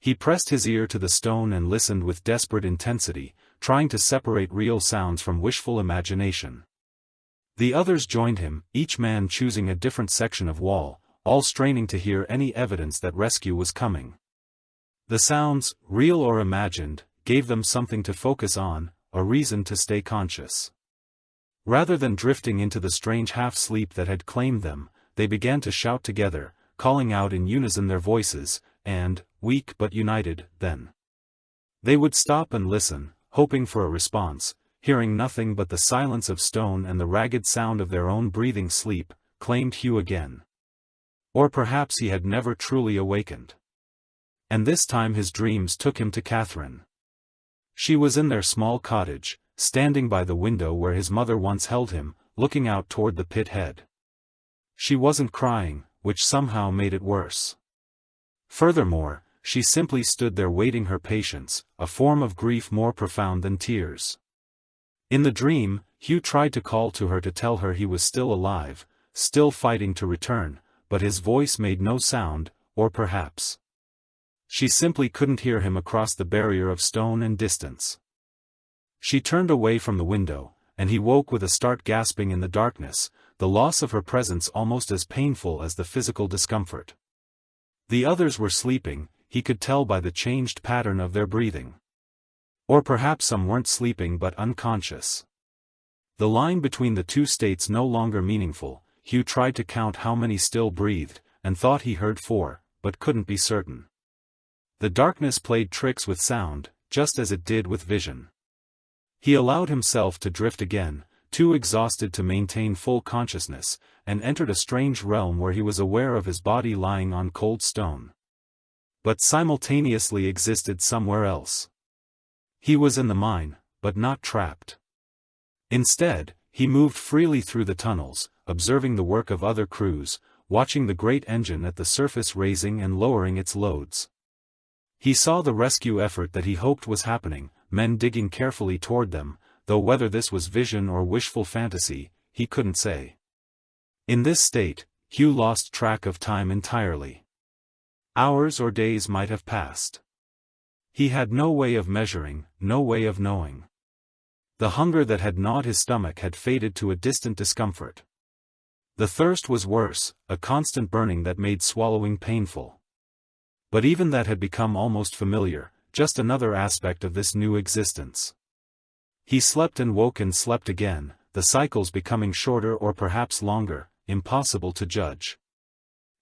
He pressed his ear to the stone and listened with desperate intensity, trying to separate real sounds from wishful imagination. The others joined him, each man choosing a different section of wall, all straining to hear any evidence that rescue was coming. The sounds, real or imagined, gave them something to focus on, a reason to stay conscious. Rather than drifting into the strange half-sleep that had claimed them, they began to shout together, calling out in unison their voices, and, weak but united, then they would stop and listen, hoping for a response, hearing nothing but the silence of stone and the ragged sound of their own breathing. Sleep claimed Hugh again. Or perhaps he had never truly awakened. And this time his dreams took him to Catherine. She was in their small cottage, standing by the window where his mother once held him, looking out toward the pit head. She wasn't crying, which somehow made it worse. Furthermore, she simply stood there waiting her patience, a form of grief more profound than tears. In the dream, Hugh tried to call to her to tell her he was still alive, still fighting to return, but his voice made no sound, or perhaps she simply couldn't hear him across the barrier of stone and distance. She turned away from the window, and he woke with a start, gasping in the darkness, the loss of her presence almost as painful as the physical discomfort. The others were sleeping, he could tell by the changed pattern of their breathing. Or perhaps some weren't sleeping but unconscious. The line between the two states no longer meaningful, Hugh tried to count how many still breathed, and thought he heard 4, but couldn't be certain. The darkness played tricks with sound, just as it did with vision. He allowed himself to drift again, too exhausted to maintain full consciousness, and entered a strange realm where he was aware of his body lying on cold stone. But simultaneously existed somewhere else. He was in the mine, but not trapped. Instead, he moved freely through the tunnels, observing the work of other crews, watching the great engine at the surface raising and lowering its loads. He saw the rescue effort that he hoped was happening, men digging carefully toward them, though whether this was vision or wishful fantasy, he couldn't say. In this state, Hugh lost track of time entirely. Hours or days might have passed. He had no way of measuring, no way of knowing. The hunger that had gnawed his stomach had faded to a distant discomfort. The thirst was worse, a constant burning that made swallowing painful. But even that had become almost familiar, just another aspect of this new existence. He slept and woke and slept again, the cycles becoming shorter or perhaps longer, impossible to judge.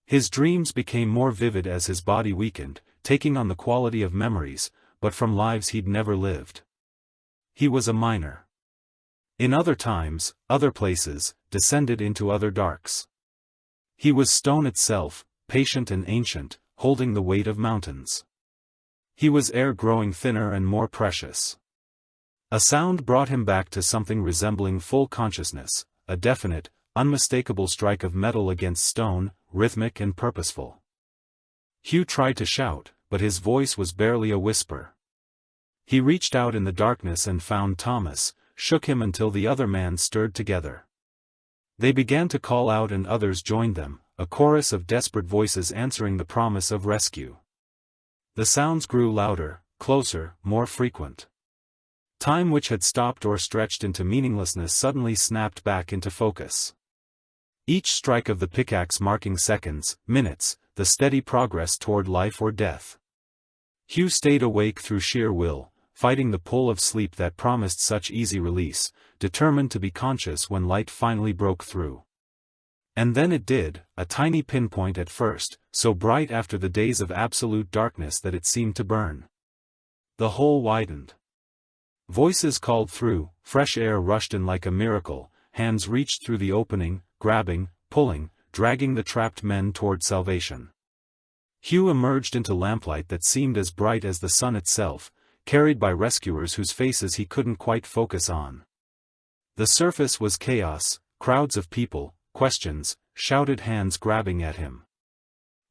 His dreams became more vivid as his body weakened, taking on the quality of memories, but from lives he'd never lived. He was a miner. In other times, other places, descended into other darks. He was stone itself, patient and ancient, holding the weight of mountains. He was air growing thinner and more precious. A sound brought him back to something resembling full consciousness, a definite, unmistakable strike of metal against stone, rhythmic and purposeful. Hugh tried to shout, but his voice was barely a whisper. He reached out in the darkness and found Thomas, shook him until the other man stirred together. They began to call out and others joined them, a chorus of desperate voices answering the promise of rescue. The sounds grew louder, closer, more frequent. Time which had stopped or stretched into meaninglessness suddenly snapped back into focus. Each strike of the pickaxe marking seconds, minutes, the steady progress toward life or death. Hugh stayed awake through sheer will, fighting the pull of sleep that promised such easy release, determined to be conscious when light finally broke through. And then it did, a tiny pinpoint at first, so bright after the days of absolute darkness that it seemed to burn. The hole widened. Voices called through, fresh air rushed in like a miracle, hands reached through the opening, grabbing, pulling, dragging the trapped men toward salvation. Hugh emerged into lamplight that seemed as bright as the sun itself, carried by rescuers whose faces he couldn't quite focus on. The surface was chaos, crowds of people, questions, shouted hands grabbing at him.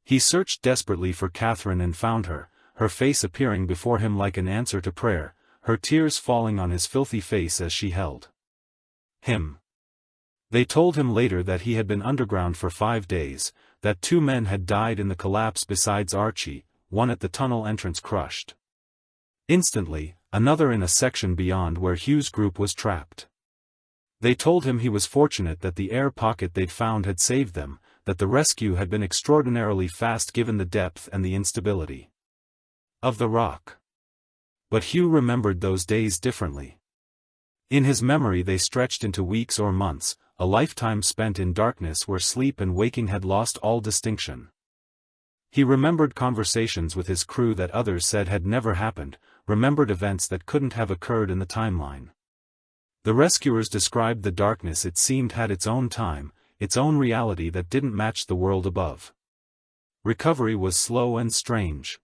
He searched desperately for Catherine and found her, her face appearing before him like an answer to prayer, her tears falling on his filthy face as she held him. They told him later that he had been underground for 5 days, that 2 men had died in the collapse besides Archie, one at the tunnel entrance crushed instantly, another in a section beyond where Hugh's group was trapped. They told him he was fortunate that the air pocket they'd found had saved them, that the rescue had been extraordinarily fast given the depth and the instability of the rock. But Hugh remembered those days differently. In his memory they stretched into weeks or months, a lifetime spent in darkness where sleep and waking had lost all distinction. He remembered conversations with his crew that others said had never happened, remembered events that couldn't have occurred in the timeline. The rescuers described the darkness it seemed had its own time, its own reality that didn't match the world above. Recovery was slow and strange.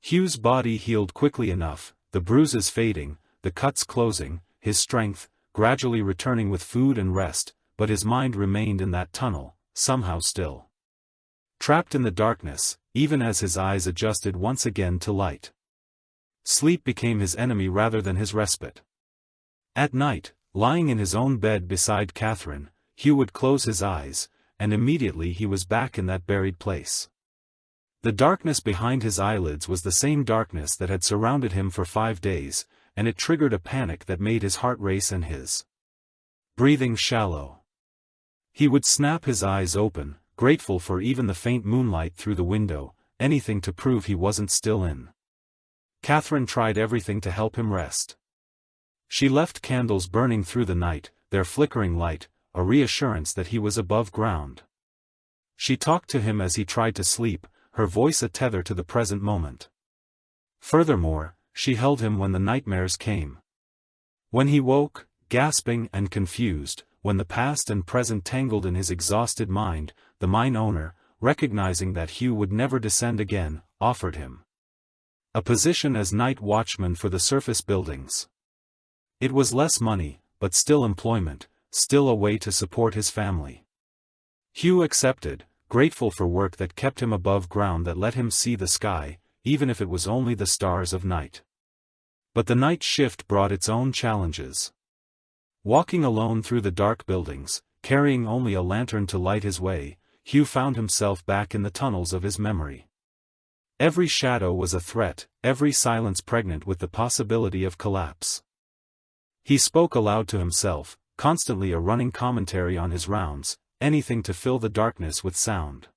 Hugh's body healed quickly enough, the bruises fading, the cuts closing, his strength, gradually returning with food and rest, but his mind remained in that tunnel, somehow still. Trapped in the darkness, even as his eyes adjusted once again to light. Sleep became his enemy rather than his respite. At night, lying in his own bed beside Catherine, Hugh would close his eyes, and immediately he was back in that buried place. The darkness behind his eyelids was the same darkness that had surrounded him for 5 days, and it triggered a panic that made his heart race and his breathing shallow. He would snap his eyes open, grateful for even the faint moonlight through the window, anything to prove he wasn't still in. Catherine tried everything to help him rest. She left candles burning through the night, their flickering light, a reassurance that he was above ground. She talked to him as he tried to sleep, her voice a tether to the present moment. Furthermore, she held him when the nightmares came. When he woke, gasping and confused, when the past and present tangled in his exhausted mind, the mine owner, recognizing that Hugh would never descend again, offered him a position as night watchman for the surface buildings. It was less money, but still employment, still a way to support his family. Hugh accepted, grateful for work that kept him above ground, that let him see the sky, even if it was only the stars of night. But the night shift brought its own challenges. Walking alone through the dark buildings, carrying only a lantern to light his way, Hugh found himself back in the tunnels of his memory. Every shadow was a threat, every silence pregnant with the possibility of collapse. He spoke aloud to himself, constantly a running commentary on his rounds, anything to fill the darkness with sound.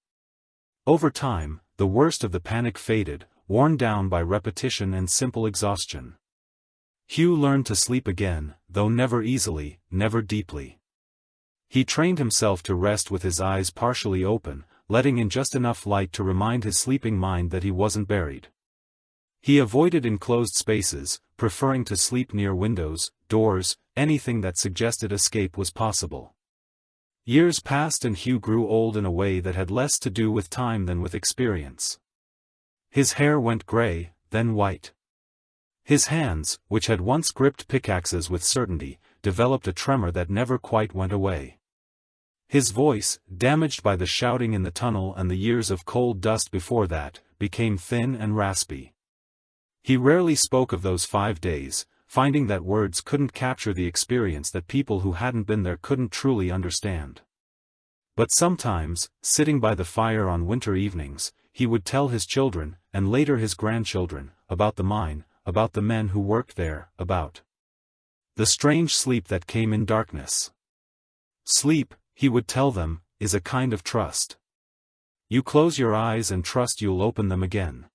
Over time, the worst of the panic faded, worn down by repetition and simple exhaustion. Hugh learned to sleep again, though never easily, never deeply. He trained himself to rest with his eyes partially open, letting in just enough light to remind his sleeping mind that he wasn't buried. He avoided enclosed spaces, preferring to sleep near windows, doors, anything that suggested escape was possible. Years passed and Hugh grew old in a way that had less to do with time than with experience. His hair went grey, then white. His hands, which had once gripped pickaxes with certainty, developed a tremor that never quite went away. His voice, damaged by the shouting in the tunnel and the years of cold dust before that, became thin and raspy. He rarely spoke of those 5 days, finding that words couldn't capture the experience that people who hadn't been there couldn't truly understand. But sometimes, sitting by the fire on winter evenings, he would tell his children, and later his grandchildren, about the mine, about the men who worked there, about the strange sleep that came in darkness. Sleep, he would tell them, is a kind of trust. You close your eyes and trust you'll open them again.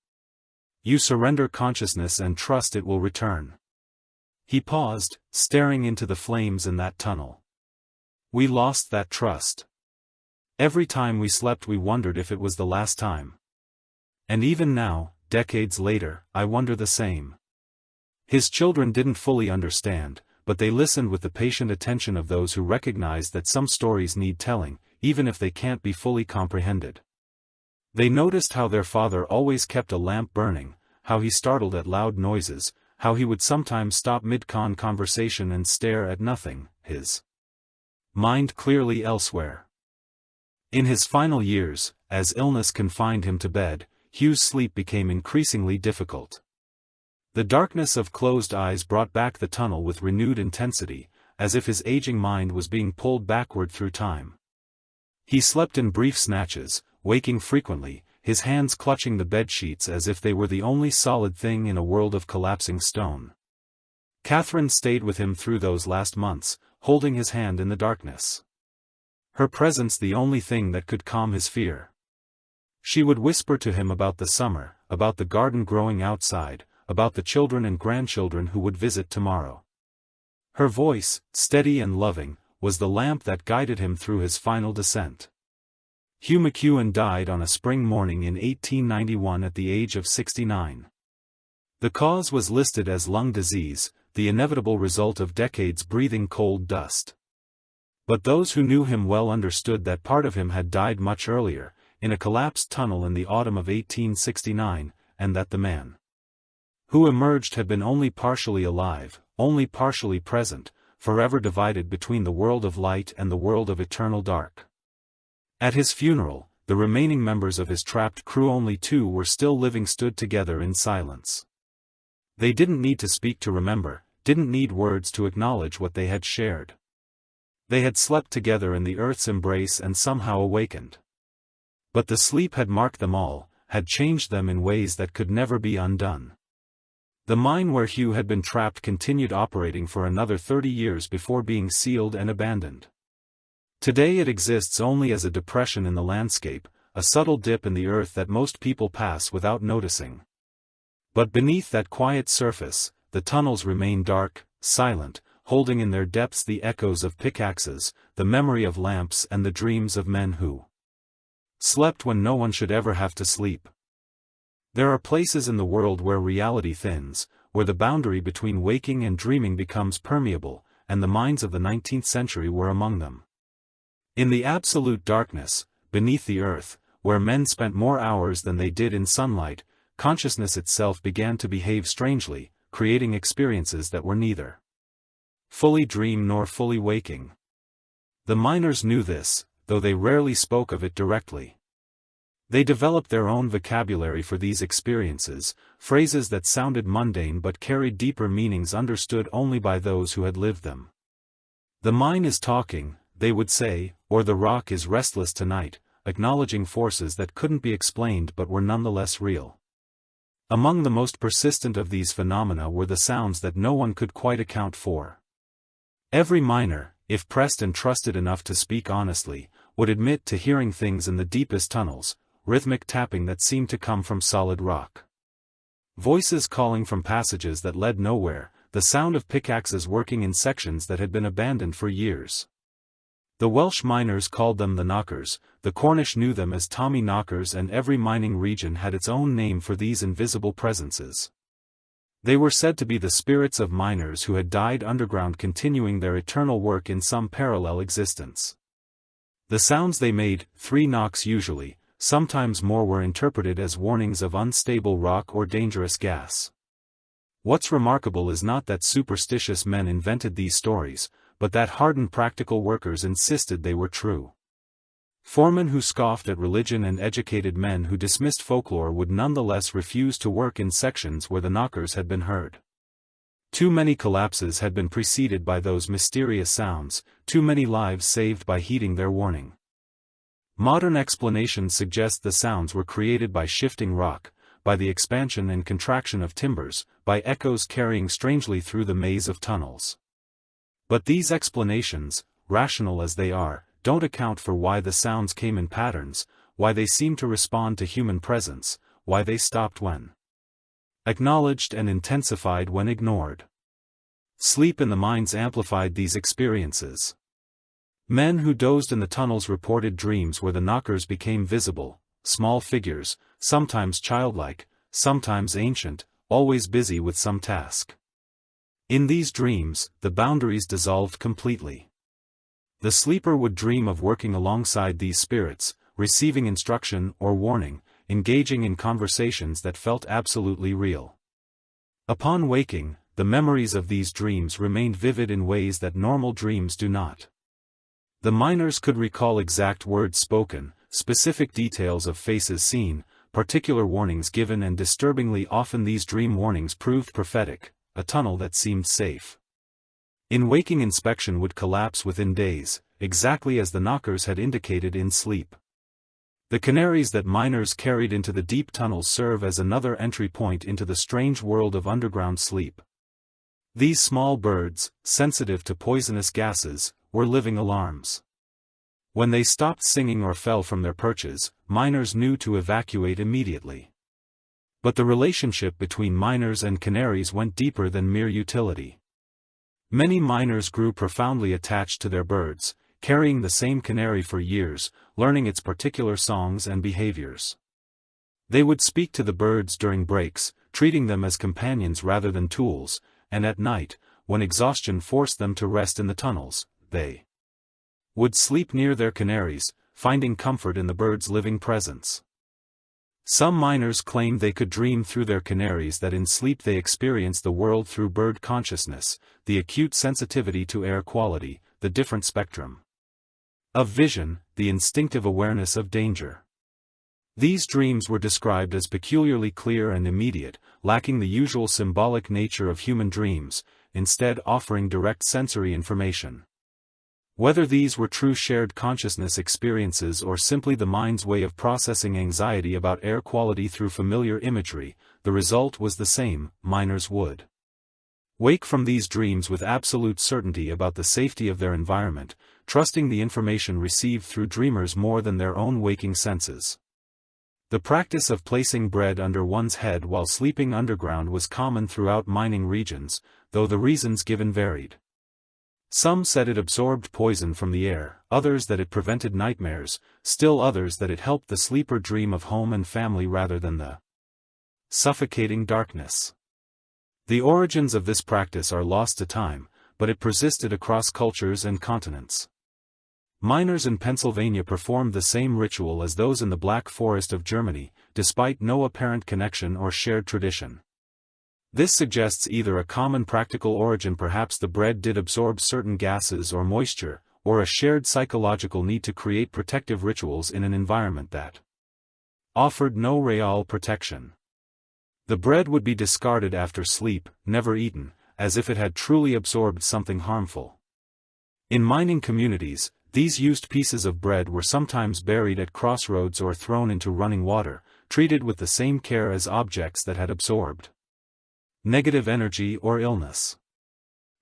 You surrender consciousness and trust it will return. He paused, staring into the flames in that tunnel. We lost that trust. Every time we slept we wondered if it was the last time. And even now, decades later, I wonder the same. His children didn't fully understand, but they listened with the patient attention of those who recognize that some stories need telling, even if they can't be fully comprehended. They noticed how their father always kept a lamp burning, how he startled at loud noises, how he would sometimes stop mid-conversation and stare at nothing, his mind clearly elsewhere. In his final years, as illness confined him to bed, Hugh's sleep became increasingly difficult. The darkness of closed eyes brought back the tunnel with renewed intensity, as if his aging mind was being pulled backward through time. He slept in brief snatches, waking frequently, his hands clutching the bed sheets as if they were the only solid thing in a world of collapsing stone. Catherine stayed with him through those last months, holding his hand in the darkness. Her presence the only thing that could calm his fear. She would whisper to him about the summer, about the garden growing outside, about the children and grandchildren who would visit tomorrow. Her voice, steady and loving, was the lamp that guided him through his final descent. Hugh McEwen died on a spring morning in 1891 at the age of 69. The cause was listed as lung disease, the inevitable result of decades breathing cold dust. But those who knew him well understood that part of him had died much earlier, in a collapsed tunnel in the autumn of 1869, and that the man who emerged had been only partially alive, only partially present, forever divided between the world of light and the world of eternal dark. At his funeral, the remaining members of his trapped crew, only 2 were still living, stood together in silence. They didn't need to speak to remember, didn't need words to acknowledge what they had shared. They had slept together in the earth's embrace and somehow awakened. But the sleep had marked them all, had changed them in ways that could never be undone. The mine where Hugh had been trapped continued operating for another 30 years before being sealed and abandoned. Today it exists only as a depression in the landscape, a subtle dip in the earth that most people pass without noticing. But beneath that quiet surface, the tunnels remain dark, silent, holding in their depths the echoes of pickaxes, the memory of lamps and the dreams of men who slept when no one should ever have to sleep. There are places in the world where reality thins, where the boundary between waking and dreaming becomes permeable, and the minds of the 19th century were among them. In the absolute darkness, beneath the earth, where men spent more hours than they did in sunlight, consciousness itself began to behave strangely, creating experiences that were neither fully dream nor fully waking. The miners knew this, though they rarely spoke of it directly. They developed their own vocabulary for these experiences, phrases that sounded mundane but carried deeper meanings understood only by those who had lived them. The mine is talking, they would say, or the rock is restless tonight, acknowledging forces that couldn't be explained but were nonetheless real. Among the most persistent of these phenomena were the sounds that no one could quite account for. Every miner, if pressed and trusted enough to speak honestly, would admit to hearing things in the deepest tunnels, rhythmic tapping that seemed to come from solid rock. Voices calling from passages that led nowhere, the sound of pickaxes working in sections that had been abandoned for years. The Welsh miners called them the knockers, the Cornish knew them as Tommy knockers, and every mining region had its own name for these invisible presences. They were said to be the spirits of miners who had died underground, continuing their eternal work in some parallel existence. The sounds they made, 3 knocks usually, sometimes more, were interpreted as warnings of unstable rock or dangerous gas. What's remarkable is not that superstitious men invented these stories, but that hardened practical workers insisted they were true. Foremen who scoffed at religion and educated men who dismissed folklore would nonetheless refuse to work in sections where the knockers had been heard. Too many collapses had been preceded by those mysterious sounds, too many lives saved by heeding their warning. Modern explanations suggest the sounds were created by shifting rock, by the expansion and contraction of timbers, by echoes carrying strangely through the maze of tunnels. But these explanations, rational as they are, don't account for why the sounds came in patterns, why they seem to respond to human presence, why they stopped when acknowledged and intensified when ignored. Sleep in the mines amplified these experiences. Men who dozed in the tunnels reported dreams where the knockers became visible, small figures, sometimes childlike, sometimes ancient, always busy with some task. In these dreams, the boundaries dissolved completely. The sleeper would dream of working alongside these spirits, receiving instruction or warning, engaging in conversations that felt absolutely real. Upon waking, the memories of these dreams remained vivid in ways that normal dreams do not. The miners could recall exact words spoken, specific details of faces seen, particular warnings given, and disturbingly often these dream warnings proved prophetic, a tunnel that seemed safe. In waking, inspection would collapse within days, exactly as the knockers had indicated in sleep. The canaries that miners carried into the deep tunnels serve as another entry point into the strange world of underground sleep. These small birds, sensitive to poisonous gases, were living alarms. When they stopped singing or fell from their perches, miners knew to evacuate immediately. But the relationship between miners and canaries went deeper than mere utility. Many miners grew profoundly attached to their birds, carrying the same canary for years, learning its particular songs and behaviors. They would speak to the birds during breaks, treating them as companions rather than tools, and at night, when exhaustion forced them to rest in the tunnels, they would sleep near their canaries, finding comfort in the birds' living presence. Some miners claimed they could dream through their canaries, that in sleep they experienced the world through bird consciousness, the acute sensitivity to air quality, the different spectrum of vision, the instinctive awareness of danger. These dreams were described as peculiarly clear and immediate, lacking the usual symbolic nature of human dreams, instead offering direct sensory information. Whether these were true shared consciousness experiences or simply the mind's way of processing anxiety about air quality through familiar imagery, the result was the same: miners would wake from these dreams with absolute certainty about the safety of their environment, trusting the information received through dreamers more than their own waking senses. The practice of placing bread under one's head while sleeping underground was common throughout mining regions, though the reasons given varied. Some said it absorbed poison from the air, others that it prevented nightmares, still others that it helped the sleeper dream of home and family rather than the suffocating darkness. The origins of this practice are lost to time, but it persisted across cultures and continents. Miners in Pennsylvania performed the same ritual as those in the Black Forest of Germany, despite no apparent connection or shared tradition. This suggests either a common practical origin, perhaps the bread did absorb certain gases or moisture, or a shared psychological need to create protective rituals in an environment that offered no real protection. The bread would be discarded after sleep, never eaten, as if it had truly absorbed something harmful. In mining communities, these used pieces of bread were sometimes buried at crossroads or thrown into running water, treated with the same care as objects that had absorbed negative energy or illness.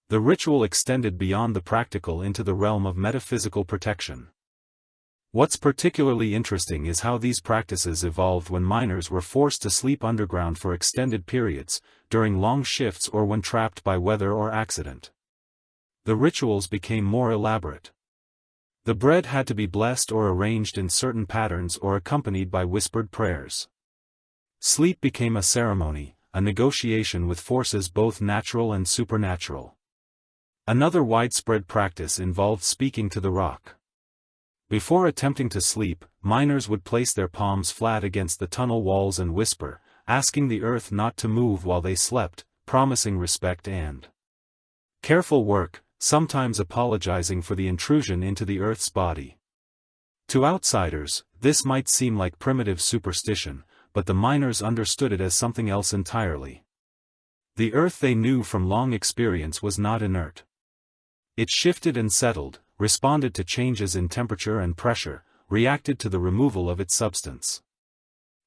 The ritual extended beyond the practical into the realm of metaphysical protection. What's particularly interesting is how these practices evolved when miners were forced to sleep underground for extended periods, during long shifts or when trapped by weather or accident. The rituals became more elaborate. The bread had to be blessed or arranged in certain patterns or accompanied by whispered prayers. Sleep became a ceremony, a negotiation with forces both natural and supernatural. Another widespread practice involved speaking to the rock. Before attempting to sleep, miners would place their palms flat against the tunnel walls and whisper, asking the earth not to move while they slept, promising respect and careful work, sometimes apologizing for the intrusion into the earth's body. To outsiders, this might seem like primitive superstition, but the miners understood it as something else entirely. The earth they knew from long experience was not inert. It shifted and settled, responded to changes in temperature and pressure, reacted to the removal of its substance.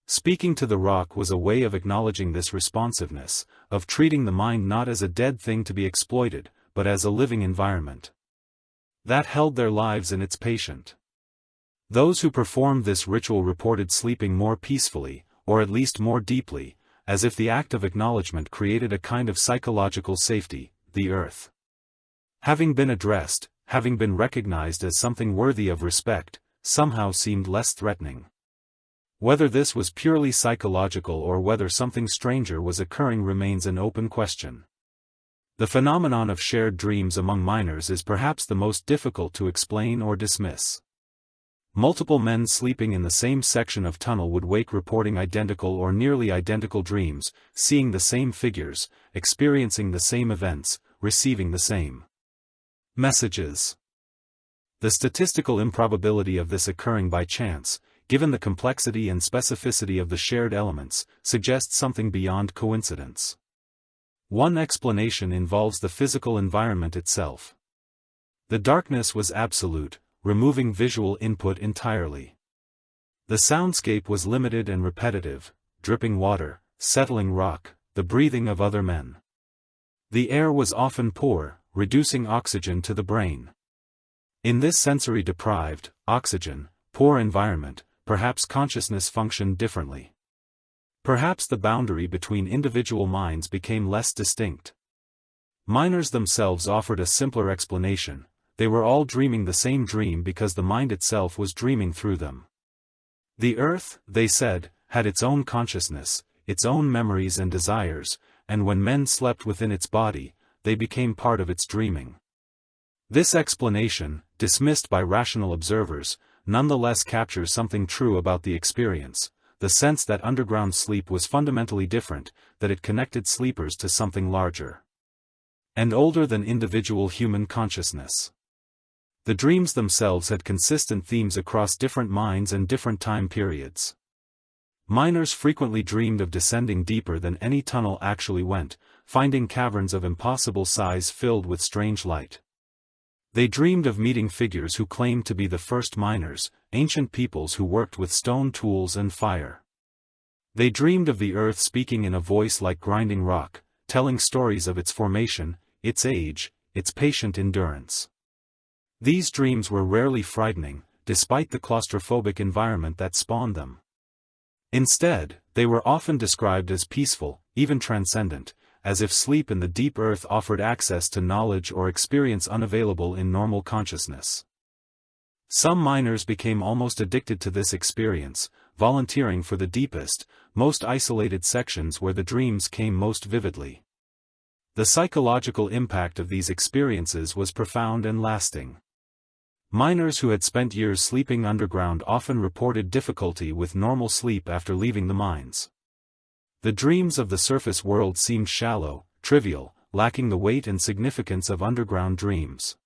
Speaking to the rock was a way of acknowledging this responsiveness, of treating the mind not as a dead thing to be exploited, but as a living environment that held their lives in its patient. Those who performed this ritual reported sleeping more peacefully, or at least more deeply, as if the act of acknowledgement created a kind of psychological safety. The earth, having been addressed, having been recognized as something worthy of respect, somehow seemed less threatening. Whether this was purely psychological or whether something stranger was occurring remains an open question. The phenomenon of shared dreams among miners is perhaps the most difficult to explain or dismiss. Multiple men sleeping in the same section of tunnel would wake reporting identical or nearly identical dreams, seeing the same figures, experiencing the same events, receiving the same messages. The statistical improbability of this occurring by chance, given the complexity and specificity of the shared elements, suggests something beyond coincidence. One explanation involves the physical environment itself. The darkness was absolute, removing visual input entirely. The soundscape was limited and repetitive: dripping water, settling rock, the breathing of other men. The air was often poor, reducing oxygen to the brain. In this sensory-deprived, oxygen-poor environment, perhaps consciousness functioned differently. Perhaps the boundary between individual minds became less distinct. Miners themselves offered a simpler explanation: they were all dreaming the same dream because the mind itself was dreaming through them. The earth, they said, had its own consciousness, its own memories and desires, and when men slept within its body, they became part of its dreaming. This explanation, dismissed by rational observers, nonetheless captures something true about the experience: the sense that underground sleep was fundamentally different, that it connected sleepers to something larger and older than individual human consciousness. The dreams themselves had consistent themes across different minds and different time periods. Miners frequently dreamed of descending deeper than any tunnel actually went, finding caverns of impossible size filled with strange light. They dreamed of meeting figures who claimed to be the first miners, ancient peoples who worked with stone tools and fire. They dreamed of the earth speaking in a voice like grinding rock, telling stories of its formation, its age, its patient endurance. These dreams were rarely frightening, despite the claustrophobic environment that spawned them. Instead, they were often described as peaceful, even transcendent, as if sleep in the deep earth offered access to knowledge or experience unavailable in normal consciousness. Some miners became almost addicted to this experience, volunteering for the deepest, most isolated sections where the dreams came most vividly. The psychological impact of these experiences was profound and lasting. Miners who had spent years sleeping underground often reported difficulty with normal sleep after leaving the mines. The dreams of the surface world seemed shallow, trivial, lacking the weight and significance of underground dreams.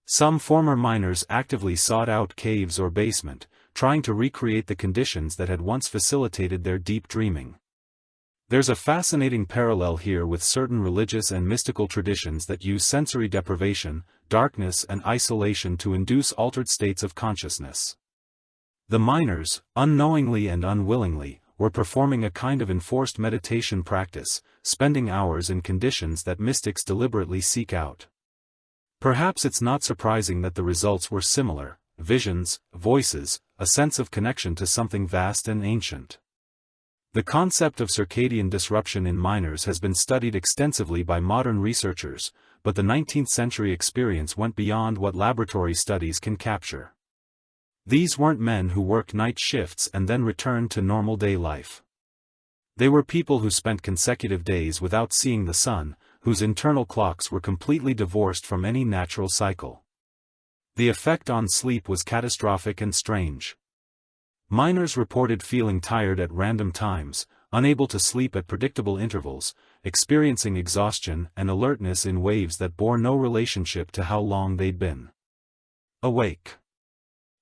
Some former miners actively sought out caves or basement, trying to recreate the conditions that had once facilitated their deep dreaming. There's a fascinating parallel here with certain religious and mystical traditions that use sensory deprivation, darkness and isolation to induce altered states of consciousness. The miners, unknowingly and unwillingly, were performing a kind of enforced meditation practice, spending hours in conditions that mystics deliberately seek out. Perhaps it's not surprising that the results were similar: visions, voices, a sense of connection to something vast and ancient. The concept of circadian disruption in miners has been studied extensively by modern researchers, but the 19th century experience went beyond what laboratory studies can capture. These weren't men who worked night shifts and then returned to normal day life. They were people who spent consecutive days without seeing the sun, whose internal clocks were completely divorced from any natural cycle. The effect on sleep was catastrophic and strange. Miners reported feeling tired at random times, unable to sleep at predictable intervals, experiencing exhaustion and alertness in waves that bore no relationship to how long they'd been awake.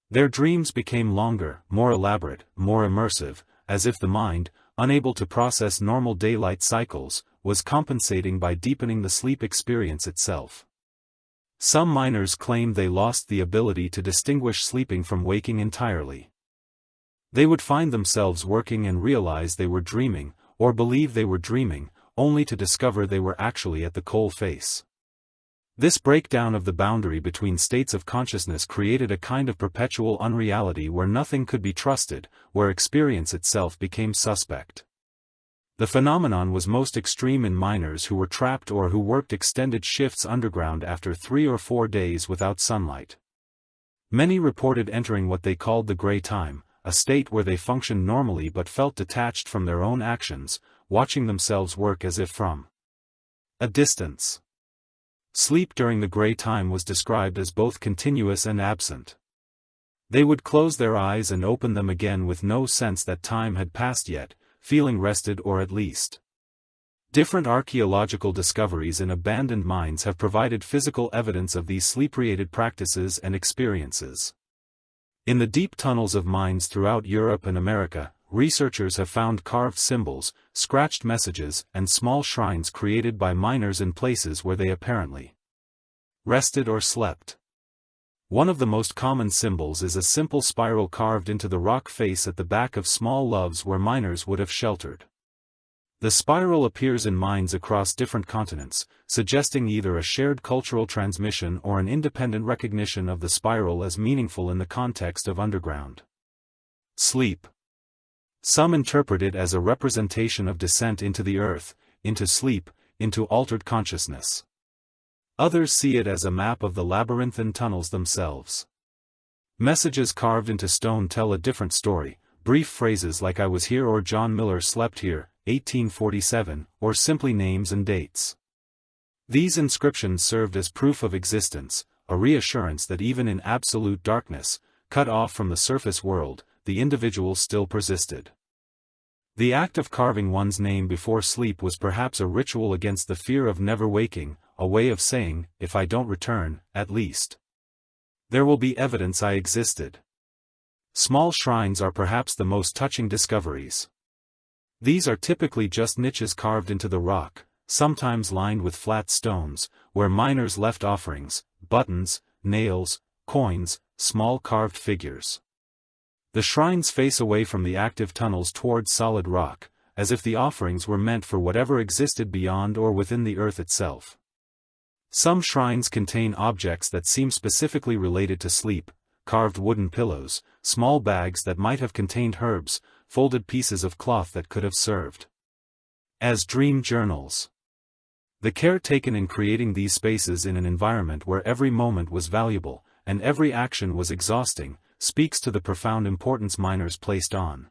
Their dreams became longer, more elaborate, more immersive, as if the mind, unable to process normal daylight cycles, was compensating by deepening the sleep experience itself. Some miners claimed they lost the ability to distinguish sleeping from waking entirely. They would find themselves working and realize they were dreaming, or believe they were dreaming, only to discover they were actually at the coal face. This breakdown of the boundary between states of consciousness created a kind of perpetual unreality where nothing could be trusted, where experience itself became suspect. The phenomenon was most extreme in miners who were trapped or who worked extended shifts underground after 3 or 4 days without sunlight. Many reported entering what they called the gray time, a state where they functioned normally but felt detached from their own actions, watching themselves work as if from a distance. Sleep during the gray time was described as both continuous and absent. They would close their eyes and open them again with no sense that time had passed yet, feeling rested or at least. Different archaeological discoveries in abandoned mines have provided physical evidence of these sleep-related practices and experiences. In the deep tunnels of mines throughout Europe and America, researchers have found carved symbols, scratched messages, and small shrines created by miners in places where they apparently rested or slept. One of the most common symbols is a simple spiral carved into the rock face at the back of small loves where miners would have sheltered. The spiral appears in mines across different continents, suggesting either a shared cultural transmission or an independent recognition of the spiral as meaningful in the context of underground sleep. Some interpret it as a representation of descent into the earth, into sleep, into altered consciousness. Others see it as a map of the labyrinthine tunnels themselves. Messages carved into stone tell a different story, brief phrases like "I was here" or "John Miller slept here, 1847, or simply names and dates. These inscriptions served as proof of existence, a reassurance that even in absolute darkness, cut off from the surface world, the individual still persisted. The act of carving one's name before sleep was perhaps a ritual against the fear of never waking, a way of saying, "If I don't return, at least there will be evidence I existed." Small shrines are perhaps the most touching discoveries. These are typically just niches carved into the rock, sometimes lined with flat stones, where miners left offerings, buttons, nails, coins, small carved figures. The shrines face away from the active tunnels towards solid rock, as if the offerings were meant for whatever existed beyond or within the earth itself. Some shrines contain objects that seem specifically related to sleep, carved wooden pillows, small bags that might have contained herbs, folded pieces of cloth that could have served as dream journals. The care taken in creating these spaces in an environment where every moment was valuable, and every action was exhausting, speaks to the profound importance miners placed on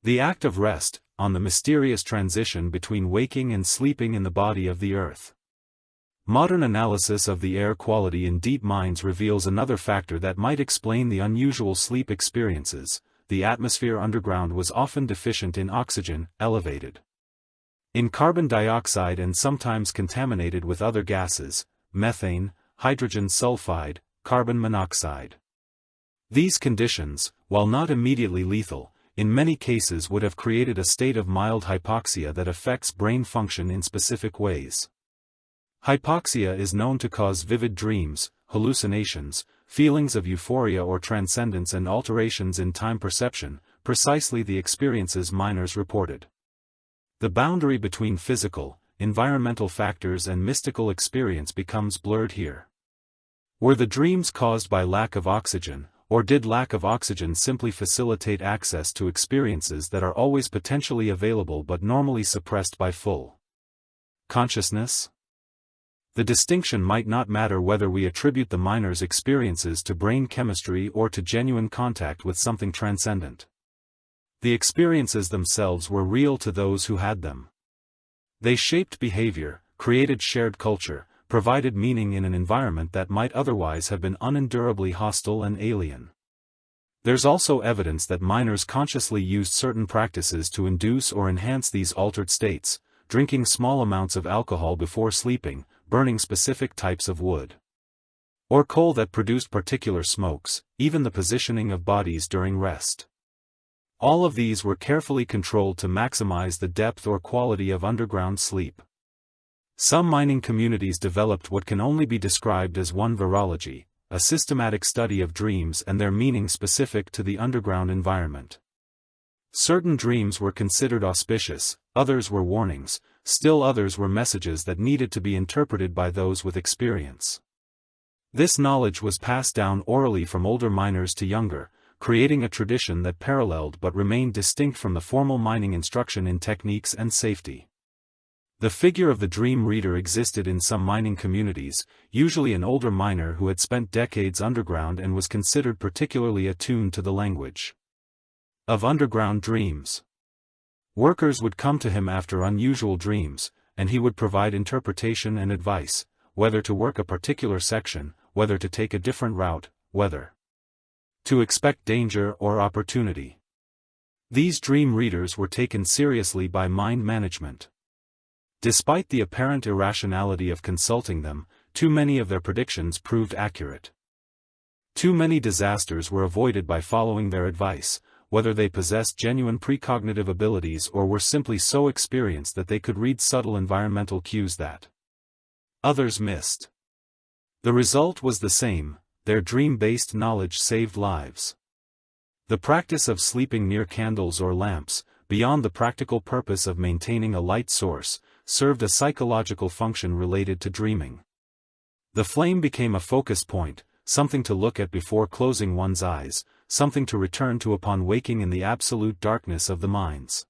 the act of rest, on the mysterious transition between waking and sleeping in the body of the earth. Modern analysis of the air quality in deep mines reveals another factor that might explain the unusual sleep experiences. The atmosphere underground was often deficient in oxygen, elevated in carbon dioxide and sometimes contaminated with other gases, methane, hydrogen sulfide, carbon monoxide. These conditions, while not immediately lethal, in many cases would have created a state of mild hypoxia that affects brain function in specific ways. Hypoxia is known to cause vivid dreams, hallucinations, feelings of euphoria or transcendence and alterations in time perception, precisely the experiences miners reported. The boundary between physical, environmental factors and mystical experience becomes blurred here. Were the dreams caused by lack of oxygen, or did lack of oxygen simply facilitate access to experiences that are always potentially available but normally suppressed by full consciousness? The distinction might not matter whether we attribute the miner's experiences to brain chemistry or to genuine contact with something transcendent. The experiences themselves were real to those who had them. They shaped behavior, created shared culture, provided meaning in an environment that might otherwise have been unendurably hostile and alien. There's also evidence that miners consciously used certain practices to induce or enhance these altered states, drinking small amounts of alcohol before sleeping, burning specific types of wood or coal that produced particular smokes, even the positioning of bodies during rest. All of these were carefully controlled to maximize the depth or quality of underground sleep. Some mining communities developed what can only be described as one virology, a systematic study of dreams and their meaning specific to the underground environment. Certain dreams were considered auspicious, others were warnings, still others were messages that needed to be interpreted by those with experience. This knowledge was passed down orally from older miners to younger, creating a tradition that paralleled but remained distinct from the formal mining instruction in techniques and safety. The figure of the dream reader existed in some mining communities, usually an older miner who had spent decades underground and was considered particularly attuned to the language of underground dreams. Workers would come to him after unusual dreams, and he would provide interpretation and advice, whether to work a particular section, whether to take a different route, whether to expect danger or opportunity. These dream readers were taken seriously by mind management. Despite the apparent irrationality of consulting them, too many of their predictions proved accurate. Too many disasters were avoided by following their advice, whether they possessed genuine precognitive abilities or were simply so experienced that they could read subtle environmental cues that others missed. The result was the same: their dream-based knowledge saved lives. The practice of sleeping near candles or lamps, beyond the practical purpose of maintaining a light source, served a psychological function related to dreaming. The flame became a focus point, something to look at before closing one's eyes, something to return to upon waking in the absolute darkness of the minds.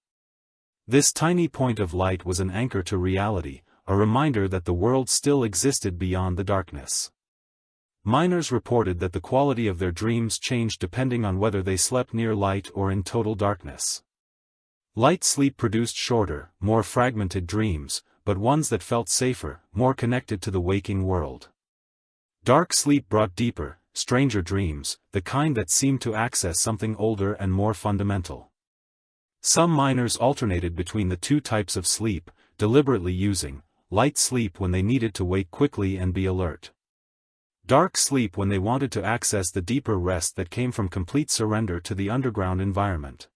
This tiny point of light was an anchor to reality, a reminder that the world still existed beyond the darkness. Miners reported that the quality of their dreams changed depending on whether they slept near light or in total darkness. Light sleep produced shorter, more fragmented dreams, but ones that felt safer, more connected to the waking world. Dark sleep brought deeper, stranger dreams, the kind that seemed to access something older and more fundamental. Some miners alternated between the two types of sleep, deliberately using light sleep when they needed to wake quickly and be alert, dark sleep when they wanted to access the deeper rest that came from complete surrender to the underground environment.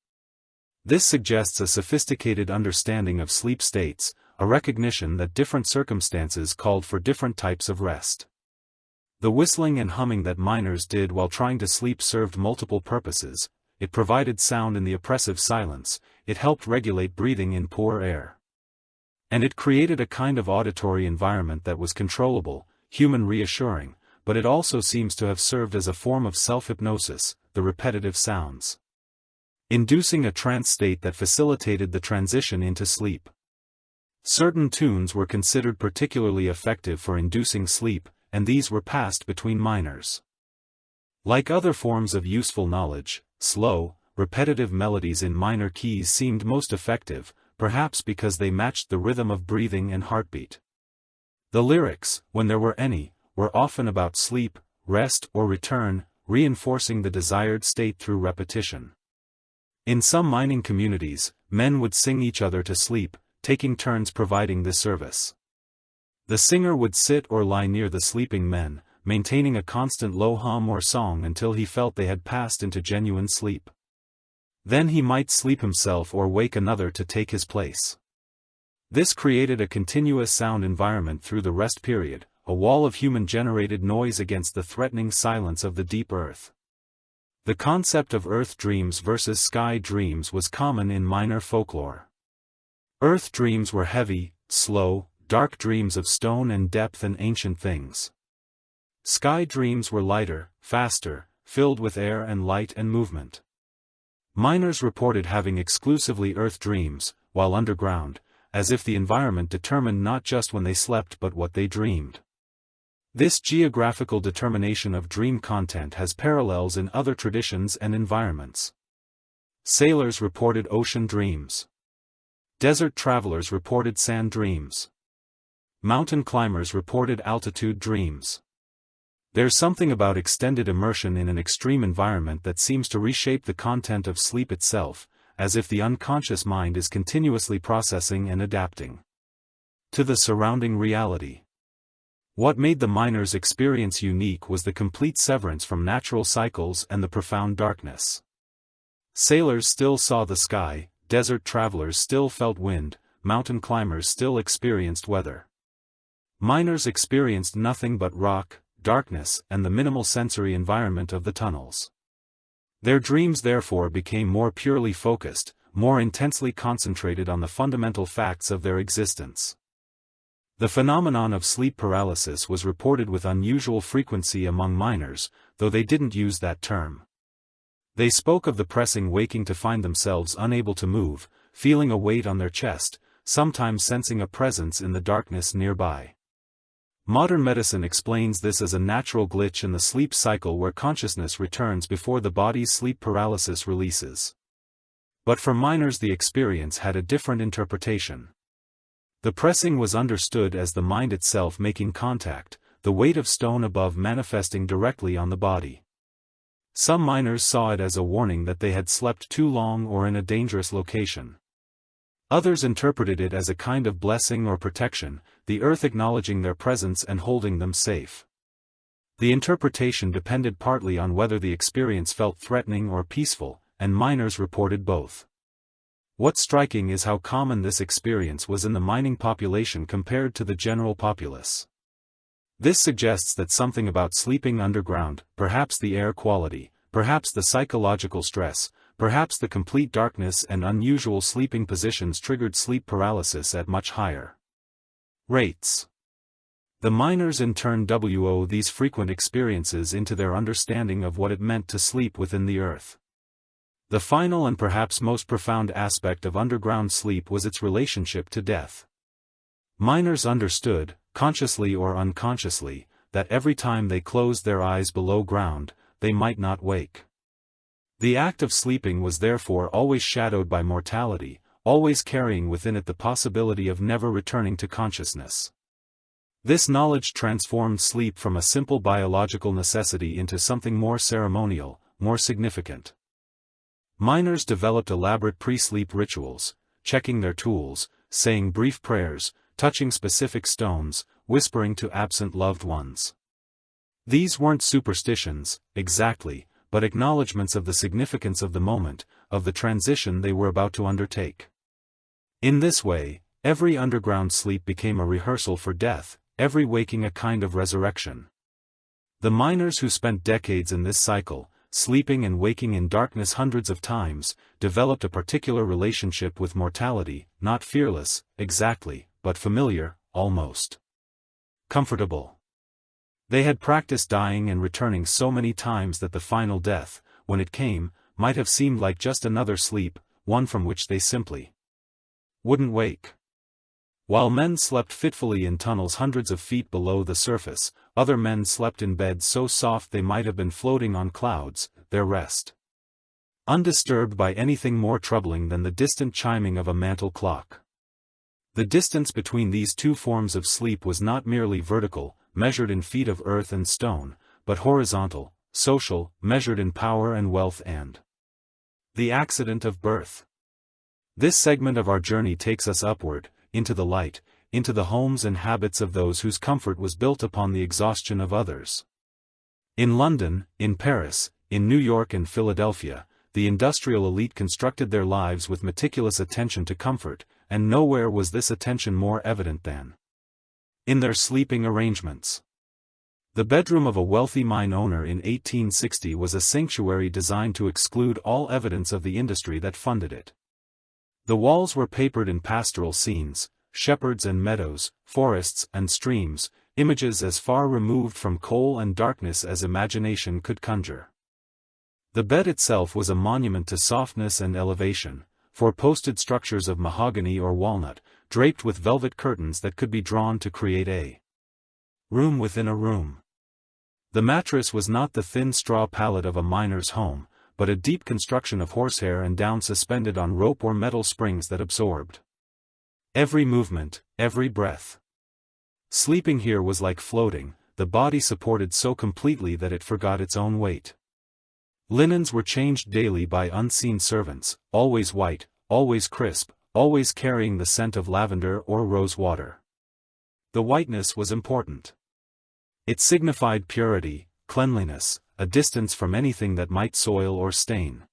This suggests a sophisticated understanding of sleep states, a recognition that different circumstances called for different types of rest. The whistling and humming that miners did while trying to sleep served multiple purposes. It provided sound in the oppressive silence, it helped regulate breathing in poor air, and it created a kind of auditory environment that was controllable, human reassuring, but it also seems to have served as a form of self-hypnosis, the repetitive sounds inducing a trance state that facilitated the transition into sleep. Certain tunes were considered particularly effective for inducing sleep, and these were passed between miners. Like other forms of useful knowledge, slow, repetitive melodies in minor keys seemed most effective, perhaps because they matched the rhythm of breathing and heartbeat. The lyrics, when there were any, were often about sleep, rest or return, reinforcing the desired state through repetition. In some mining communities, men would sing each other to sleep, taking turns providing this service. The singer would sit or lie near the sleeping men, maintaining a constant low hum or song until he felt they had passed into genuine sleep. Then he might sleep himself or wake another to take his place. This created a continuous sound environment through the rest period, a wall of human-generated noise against the threatening silence of the deep earth. The concept of earth dreams versus sky dreams was common in miner folklore. Earth dreams were heavy, slow, dark dreams of stone and depth and ancient things. Sky dreams were lighter, faster, filled with air and light and movement. Miners reported having exclusively earth dreams, while underground, as if the environment determined not just when they slept but what they dreamed. This geographical determination of dream content has parallels in other traditions and environments. Sailors reported ocean dreams. Desert travelers reported sand dreams. Mountain climbers reported altitude dreams. There's something about extended immersion in an extreme environment that seems to reshape the content of sleep itself, as if the unconscious mind is continuously processing and adapting to the surrounding reality. What made the miners' experience unique was the complete severance from natural cycles and the profound darkness. Sailors still saw the sky, desert travelers still felt wind, mountain climbers still experienced weather. Miners experienced nothing but rock, darkness, and the minimal sensory environment of the tunnels. Their dreams therefore became more purely focused, more intensely concentrated on the fundamental facts of their existence. The phenomenon of sleep paralysis was reported with unusual frequency among miners, though they didn't use that term. They spoke of the pressing waking to find themselves unable to move, feeling a weight on their chest, sometimes sensing a presence in the darkness nearby. Modern medicine explains this as a natural glitch in the sleep cycle where consciousness returns before the body's sleep paralysis releases. But for miners the experience had a different interpretation. The pressing was understood as the mind itself making contact, the weight of stone above manifesting directly on the body. Some miners saw it as a warning that they had slept too long or in a dangerous location. Others interpreted it as a kind of blessing or protection, the earth acknowledging their presence and holding them safe. The interpretation depended partly on whether the experience felt threatening or peaceful, and miners reported both. What's striking is how common this experience was in the mining population compared to the general populace. This suggests that something about sleeping underground, perhaps the air quality, perhaps the psychological stress, perhaps the complete darkness and unusual sleeping positions triggered sleep paralysis at much higher rates. The miners in turn owe these frequent experiences into their understanding of what it meant to sleep within the earth. The final and perhaps most profound aspect of underground sleep was its relationship to death. Miners understood, consciously or unconsciously, that every time they closed their eyes below ground, they might not wake. The act of sleeping was therefore always shadowed by mortality, always carrying within it the possibility of never returning to consciousness. This knowledge transformed sleep from a simple biological necessity into something more ceremonial, more significant. Miners developed elaborate pre-sleep rituals, checking their tools, saying brief prayers, touching specific stones, whispering to absent loved ones. These weren't superstitions, exactly, but acknowledgments of the significance of the moment, of the transition they were about to undertake. In this way, every underground sleep became a rehearsal for death, every waking a kind of resurrection. The miners who spent decades in this cycle, sleeping and waking in darkness hundreds of times, developed a particular relationship with mortality, not fearless, exactly, but familiar, almost comfortable. They had practiced dying and returning so many times that the final death, when it came, might have seemed like just another sleep, one from which they simply wouldn't wake. While men slept fitfully in tunnels hundreds of feet below the surface, other men slept in beds so soft they might have been floating on clouds, their rest undisturbed by anything more troubling than the distant chiming of a mantel clock. The distance between these two forms of sleep was not merely vertical, measured in feet of earth and stone, but horizontal, social, measured in power and wealth and the accident of birth. This segment of our journey takes us upward, into the light, into the homes and habits of those whose comfort was built upon the exhaustion of others. In London, in Paris, in New York and Philadelphia, the industrial elite constructed their lives with meticulous attention to comfort, and nowhere was this attention more evident than in their sleeping arrangements. The bedroom of a wealthy mine owner in 1860 was a sanctuary designed to exclude all evidence of the industry that funded it. The walls were papered in pastoral scenes, shepherds and meadows, forests and streams, images as far removed from coal and darkness as imagination could conjure. The bed itself was a monument to softness and elevation, four-posted structures of mahogany or walnut, draped with velvet curtains that could be drawn to create a room within a room. The mattress was not the thin straw pallet of a miner's home, but a deep construction of horsehair and down suspended on rope or metal springs that absorbed every movement, every breath. Sleeping here was like floating, the body supported so completely that it forgot its own weight. Linens were changed daily by unseen servants, always white, always crisp, always carrying the scent of lavender or rose water. The whiteness was important. It signified purity, cleanliness, a distance from anything that might soil or stain.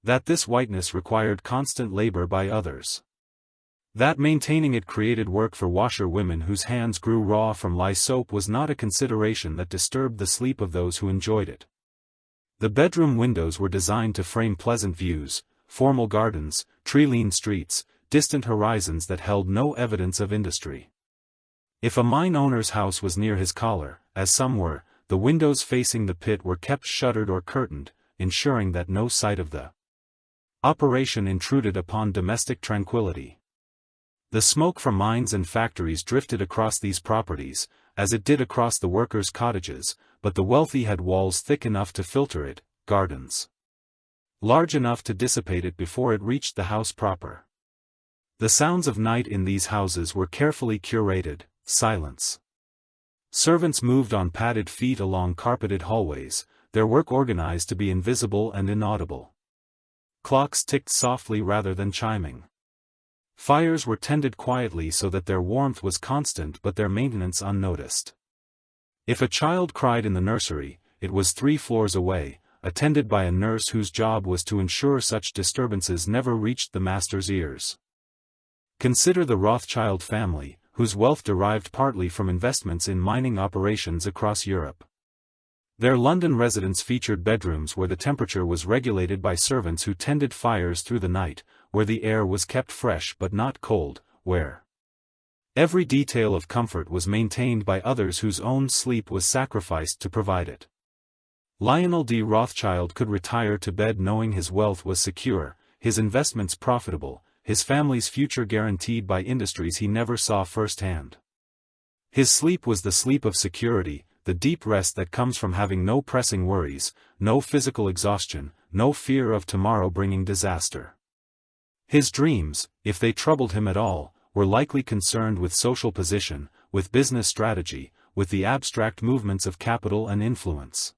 That this whiteness required constant labor by others. That maintaining it created work for washerwomen whose hands grew raw from lye soap was not a consideration that disturbed the sleep of those who enjoyed it. The bedroom windows were designed to frame pleasant views, formal gardens, tree-lined streets, distant horizons that held no evidence of industry. If a mine owner's house was near his collar, as some were, the windows facing the pit were kept shuttered or curtained, ensuring that no sight of the operation intruded upon domestic tranquility. The smoke from mines and factories drifted across these properties, as it did across the workers' cottages, but the wealthy had walls thick enough to filter it, gardens large enough to dissipate it before it reached the house proper. The sounds of night in these houses were carefully curated: silence. Servants moved on padded feet along carpeted hallways, their work organized to be invisible and inaudible. Clocks ticked softly rather than chiming. Fires were tended quietly so that their warmth was constant but their maintenance unnoticed. If a child cried in the nursery, it was 3 floors away, attended by a nurse whose job was to ensure such disturbances never reached the master's ears. Consider the Rothschild family, whose wealth derived partly from investments in mining operations across Europe. Their London residence featured bedrooms where the temperature was regulated by servants who tended fires through the night, where the air was kept fresh but not cold, where every detail of comfort was maintained by others whose own sleep was sacrificed to provide it. Lionel D. Rothschild could retire to bed knowing his wealth was secure, his investments profitable, his family's future guaranteed by industries he never saw firsthand. His sleep was the sleep of security, the deep rest that comes from having no pressing worries, no physical exhaustion, no fear of tomorrow bringing disaster. His dreams, if they troubled him at all, were likely concerned with social position, with business strategy, with the abstract movements of capital and influence.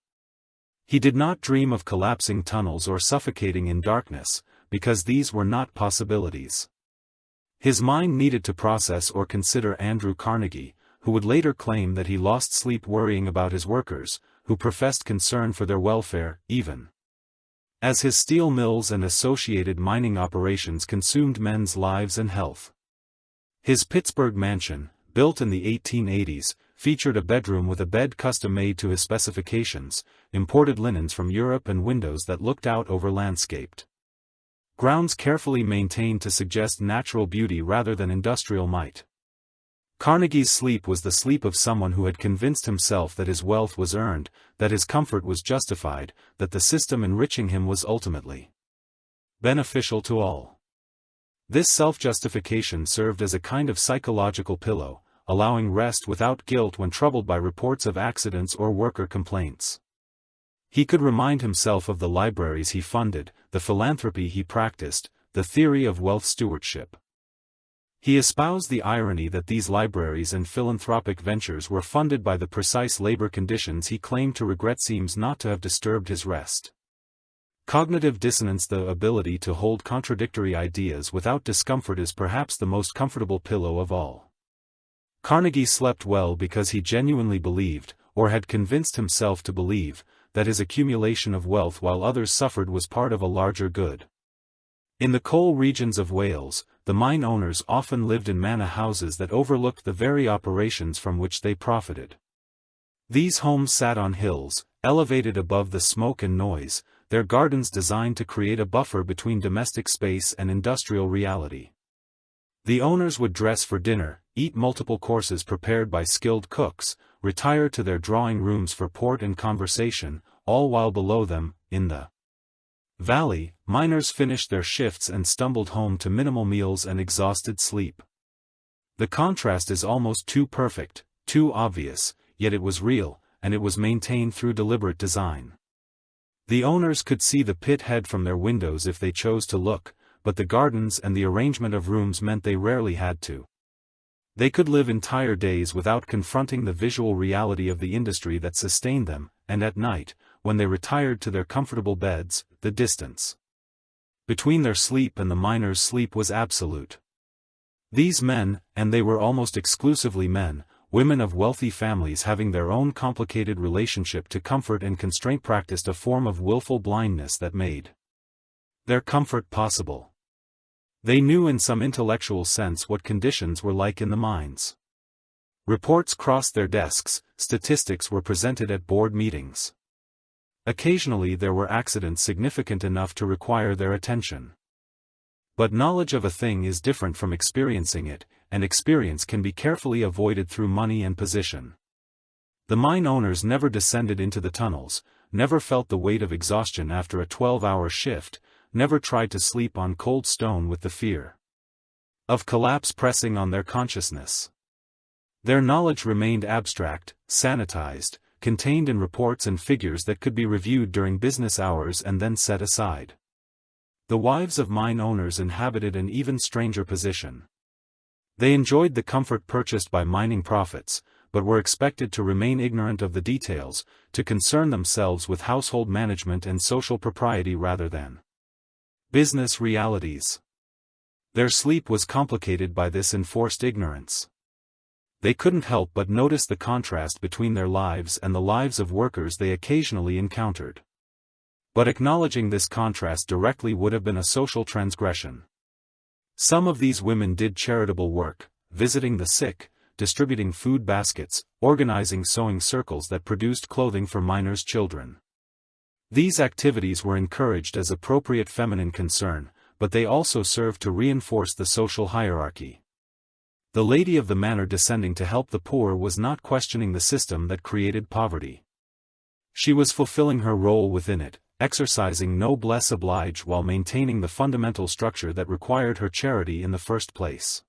He did not dream of collapsing tunnels or suffocating in darkness, because these were not possibilities. His mind needed to process or consider Andrew Carnegie, who would later claim that he lost sleep worrying about his workers, who professed concern for their welfare, even as his steel mills and associated mining operations consumed men's lives and health. His Pittsburgh mansion, built in the 1880s, featured a bedroom with a bed custom-made to his specifications, imported linens from Europe and windows that looked out over landscaped grounds carefully maintained to suggest natural beauty rather than industrial might. Carnegie's sleep was the sleep of someone who had convinced himself that his wealth was earned, that his comfort was justified, that the system enriching him was ultimately beneficial to all. This self-justification served as a kind of psychological pillow, allowing rest without guilt when troubled by reports of accidents or worker complaints. He could remind himself of the libraries he funded, the philanthropy he practiced, the theory of wealth stewardship. He espoused the irony that these libraries and philanthropic ventures were funded by the precise labor conditions he claimed to regret seems not to have disturbed his rest. Cognitive dissonance, the ability to hold contradictory ideas without discomfort, is perhaps the most comfortable pillow of all. Carnegie slept well because he genuinely believed, or had convinced himself to believe, that his accumulation of wealth while others suffered was part of a larger good. In the coal regions of Wales, the mine owners often lived in manor houses that overlooked the very operations from which they profited. These homes sat on hills, elevated above the smoke and noise, their gardens designed to create a buffer between domestic space and industrial reality. The owners would dress for dinner, eat multiple courses prepared by skilled cooks, retire to their drawing rooms for port and conversation, all while below them, in the valley, miners finished their shifts and stumbled home to minimal meals and exhausted sleep. The contrast is almost too perfect, too obvious, yet it was real, and it was maintained through deliberate design. The owners could see the pit head from their windows if they chose to look, but the gardens and the arrangement of rooms meant they rarely had to. They could live entire days without confronting the visual reality of the industry that sustained them, and at night, when they retired to their comfortable beds, the distance between their sleep and the miners' sleep was absolute. These men, and they were almost exclusively men, women of wealthy families having their own complicated relationship to comfort and constraint, practiced a form of willful blindness that made their comfort possible. They knew in some intellectual sense what conditions were like in the mines. Reports crossed their desks, statistics were presented at board meetings. Occasionally there were accidents significant enough to require their attention. But knowledge of a thing is different from experiencing it, and experience can be carefully avoided through money and position. The mine owners never descended into the tunnels, never felt the weight of exhaustion after a 12-hour shift, never tried to sleep on cold stone with the fear of collapse pressing on their consciousness. Their knowledge remained abstract, sanitized, contained in reports and figures that could be reviewed during business hours and then set aside. The wives of mine owners inhabited an even stranger position. They enjoyed the comfort purchased by mining profits, but were expected to remain ignorant of the details, to concern themselves with household management and social propriety rather than business realities. Their sleep was complicated by this enforced ignorance. They couldn't help but notice the contrast between their lives and the lives of workers they occasionally encountered. But acknowledging this contrast directly would have been a social transgression. Some of these women did charitable work, visiting the sick, distributing food baskets, organizing sewing circles that produced clothing for miners' children. These activities were encouraged as appropriate feminine concern, but they also served to reinforce the social hierarchy. The lady of the manor descending to help the poor was not questioning the system that created poverty. She was fulfilling her role within it, exercising noblesse oblige while maintaining the fundamental structure that required her charity in the first place.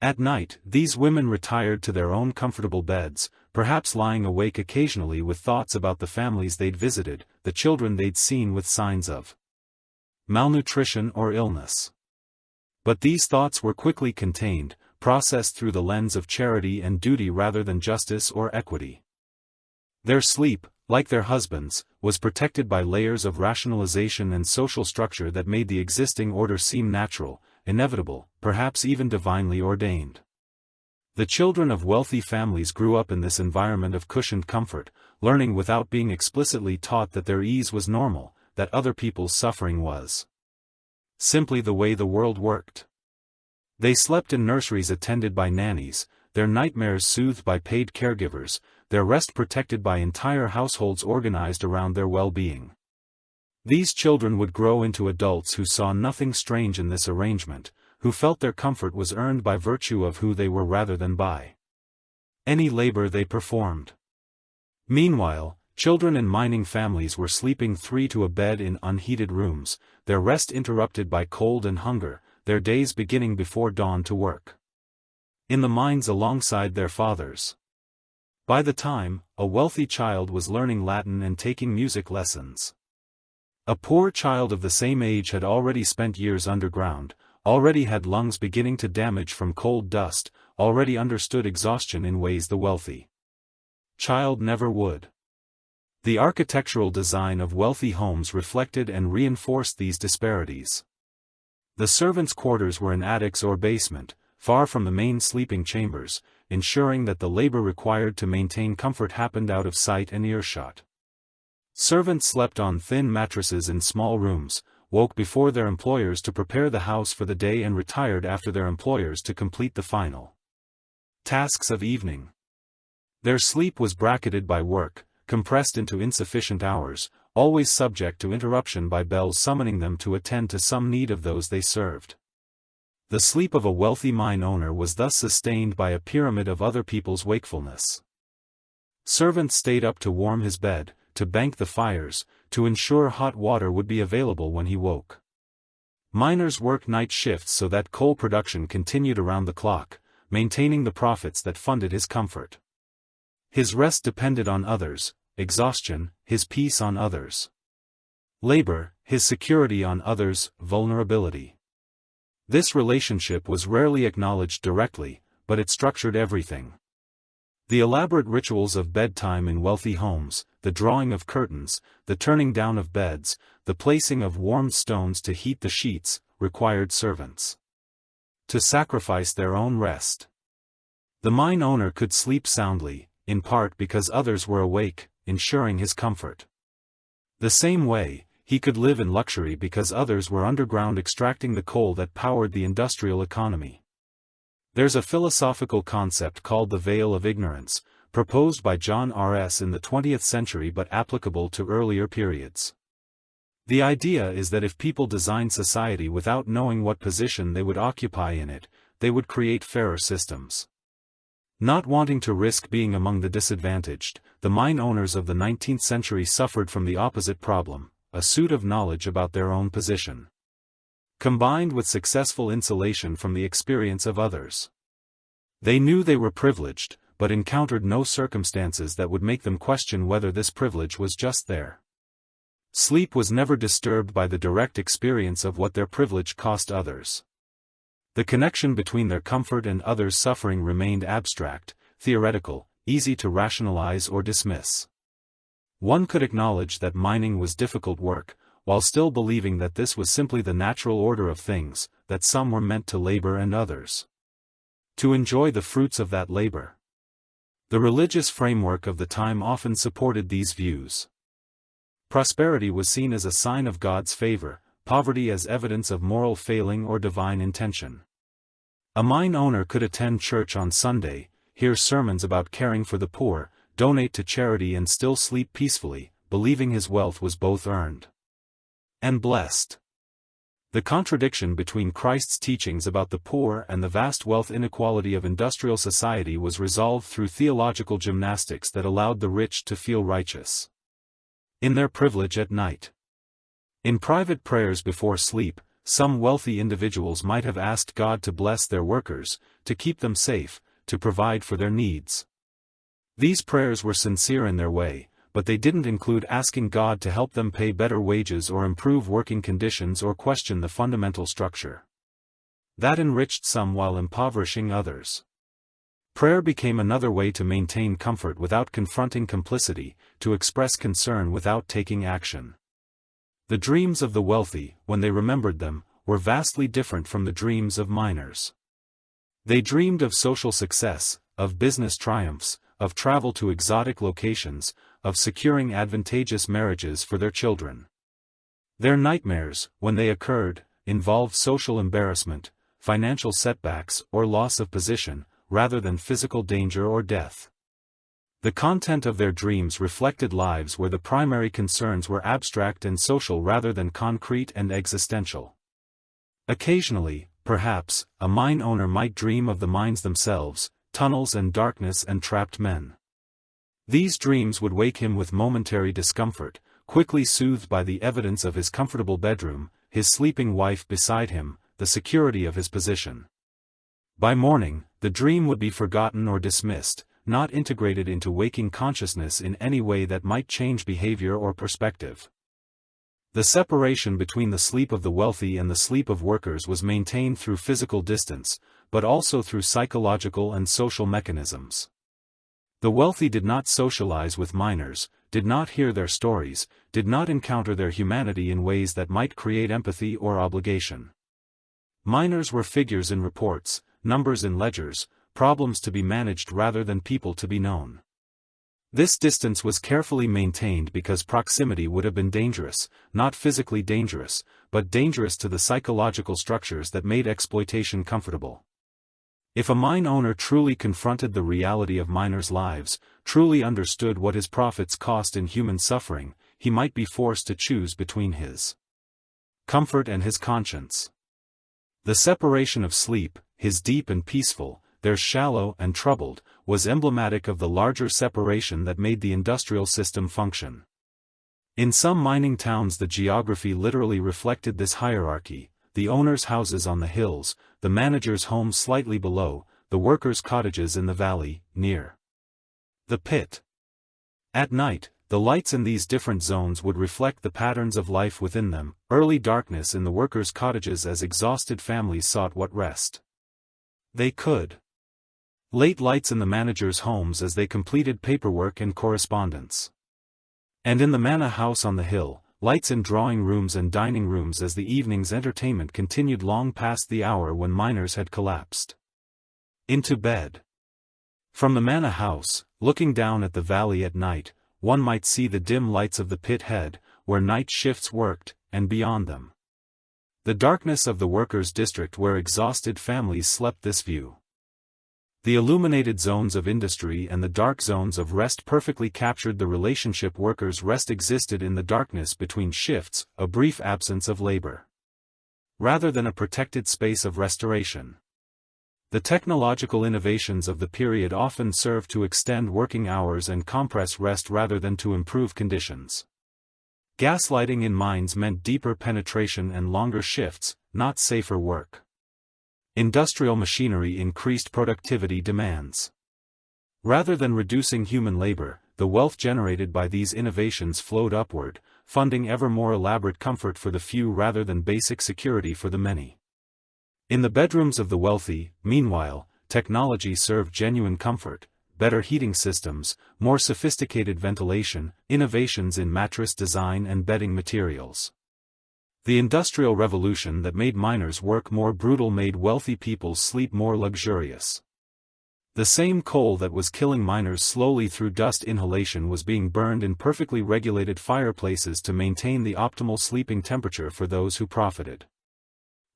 At night, these women retired to their own comfortable beds, perhaps lying awake occasionally with thoughts about the families they'd visited, the children they'd seen with signs of malnutrition or illness. But these thoughts were quickly contained, processed through the lens of charity and duty rather than justice or equity. Their sleep, like their husbands, was protected by layers of rationalization and social structure that made the existing order seem natural, inevitable, perhaps even divinely ordained. The children of wealthy families grew up in this environment of cushioned comfort, learning without being explicitly taught that their ease was normal, that other people's suffering was simply the way the world worked. They slept in nurseries attended by nannies, their nightmares soothed by paid caregivers, their rest protected by entire households organized around their well-being. These children would grow into adults who saw nothing strange in this arrangement, who felt their comfort was earned by virtue of who they were rather than by any labor they performed. Meanwhile, children in mining families were sleeping 3 to a bed in unheated rooms, their rest interrupted by cold and hunger, their days beginning before dawn to work in the mines alongside their fathers. By the time, a wealthy child was learning Latin and taking music lessons. A poor child of the same age had already spent years underground, already had lungs beginning to damage from cold dust, already understood exhaustion in ways the wealthy child never would. The architectural design of wealthy homes reflected and reinforced these disparities. The servants' quarters were in attics or basement, far from the main sleeping chambers, ensuring that the labor required to maintain comfort happened out of sight and earshot. Servants slept on thin mattresses in small rooms, woke before their employers to prepare the house for the day and retired after their employers to complete the final tasks of evening. Their sleep was bracketed by work, compressed into insufficient hours, always subject to interruption by bells summoning them to attend to some need of those they served. The sleep of a wealthy mine owner was thus sustained by a pyramid of other people's wakefulness. Servants stayed up to warm his bed, to bank the fires, to ensure hot water would be available when he woke. Miners worked night shifts so that coal production continued around the clock, maintaining the profits that funded his comfort. His rest depended on others, exhaustion, his peace on others. Labor, his security on others, vulnerability. This relationship was rarely acknowledged directly, but it structured everything. The elaborate rituals of bedtime in wealthy homes, the drawing of curtains, the turning down of beds, the placing of warm stones to heat the sheets, required servants to sacrifice their own rest. The mine owner could sleep soundly, in part because others were awake, ensuring his comfort. The same way, he could live in luxury because others were underground extracting the coal that powered the industrial economy. There's a philosophical concept called the veil of ignorance, proposed by John R.S. in the 20th century but applicable to earlier periods. The idea is that if people designed society without knowing what position they would occupy in it, they would create fairer systems. Not wanting to risk being among the disadvantaged, the mine owners of the 19th century suffered from the opposite problem, a suit of knowledge about their own position, combined with successful insulation from the experience of others. They knew they were privileged, but encountered no circumstances that would make them question whether this privilege was just there. Sleep was never disturbed by the direct experience of what their privilege cost others. The connection between their comfort and others' suffering remained abstract, theoretical, easy to rationalize or dismiss. One could acknowledge that mining was difficult work, while still believing that this was simply the natural order of things, that some were meant to labor and others to enjoy the fruits of that labor. The religious framework of the time often supported these views. Prosperity was seen as a sign of God's favor, poverty as evidence of moral failing or divine intention. A mine owner could attend church on Sunday, hear sermons about caring for the poor, donate to charity and still sleep peacefully, believing his wealth was both earned and blessed. The contradiction between Christ's teachings about the poor and the vast wealth inequality of industrial society was resolved through theological gymnastics that allowed the rich to feel righteous in their privilege at night. In private prayers before sleep, some wealthy individuals might have asked God to bless their workers, to keep them safe, to provide for their needs. These prayers were sincere in their way, but they didn't include asking God to help them pay better wages or improve working conditions or question the fundamental structure that enriched some while impoverishing others. Prayer became another way to maintain comfort without confronting complicity, to express concern without taking action. The dreams of the wealthy, when they remembered them, were vastly different from the dreams of miners. They dreamed of social success, of business triumphs, of travel to exotic locations, of securing advantageous marriages for their children. Their nightmares, when they occurred, involved social embarrassment, financial setbacks or loss of position, rather than physical danger or death. The content of their dreams reflected lives where the primary concerns were abstract and social rather than concrete and existential. Occasionally, perhaps, a mine owner might dream of the mines themselves, tunnels and darkness and trapped men. These dreams would wake him with momentary discomfort, quickly soothed by the evidence of his comfortable bedroom, his sleeping wife beside him, the security of his position. By morning, the dream would be forgotten or dismissed, not integrated into waking consciousness in any way that might change behavior or perspective. The separation between the sleep of the wealthy and the sleep of workers was maintained through physical distance, but also through psychological and social mechanisms. The wealthy did not socialize with miners, did not hear their stories, did not encounter their humanity in ways that might create empathy or obligation. Miners were figures in reports, numbers in ledgers, problems to be managed rather than people to be known. This distance was carefully maintained because proximity would have been dangerous, not physically dangerous, but dangerous to the psychological structures that made exploitation comfortable. If a mine owner truly confronted the reality of miners' lives, truly understood what his profits cost in human suffering, he might be forced to choose between his comfort and his conscience. The separation of sleep, his deep and peaceful, theirs shallow and troubled, was emblematic of the larger separation that made the industrial system function. In some mining towns the geography literally reflected this hierarchy: the owners' houses on the hills, the managers' homes slightly below, the workers' cottages in the valley, near the pit. At night, The lights in these different zones would reflect the patterns of life within them: early darkness in the workers' cottages as exhausted families sought what rest they could. Late lights in the managers' homes as they completed paperwork and correspondence. And in the manor house on the hill, lights in drawing rooms and dining rooms as the evening's entertainment continued long past the hour when miners had collapsed into bed. From the manor house, looking down at the valley at night, one might see the dim lights of the pit head, where night shifts worked, and beyond them, the darkness of the workers' district where exhausted families slept. This view, the illuminated zones of industry and the dark zones of rest, perfectly captured the relationship. Workers' rest existed in the darkness between shifts, a brief absence of labor, rather than a protected space of restoration. The technological innovations of the period often served to extend working hours and compress rest rather than to improve conditions. Gaslighting in mines meant deeper penetration and longer shifts, not safer work. Industrial machinery increased productivity demands. Rather than reducing human labor, the wealth generated by these innovations flowed upward, funding ever more elaborate comfort for the few rather than basic security for the many. In the bedrooms of the wealthy, meanwhile, technology served genuine comfort: better heating systems, more sophisticated ventilation, innovations in mattress design and bedding materials. The Industrial Revolution that made miners' work more brutal made wealthy people's sleep more luxurious. The same coal that was killing miners slowly through dust inhalation was being burned in perfectly regulated fireplaces to maintain the optimal sleeping temperature for those who profited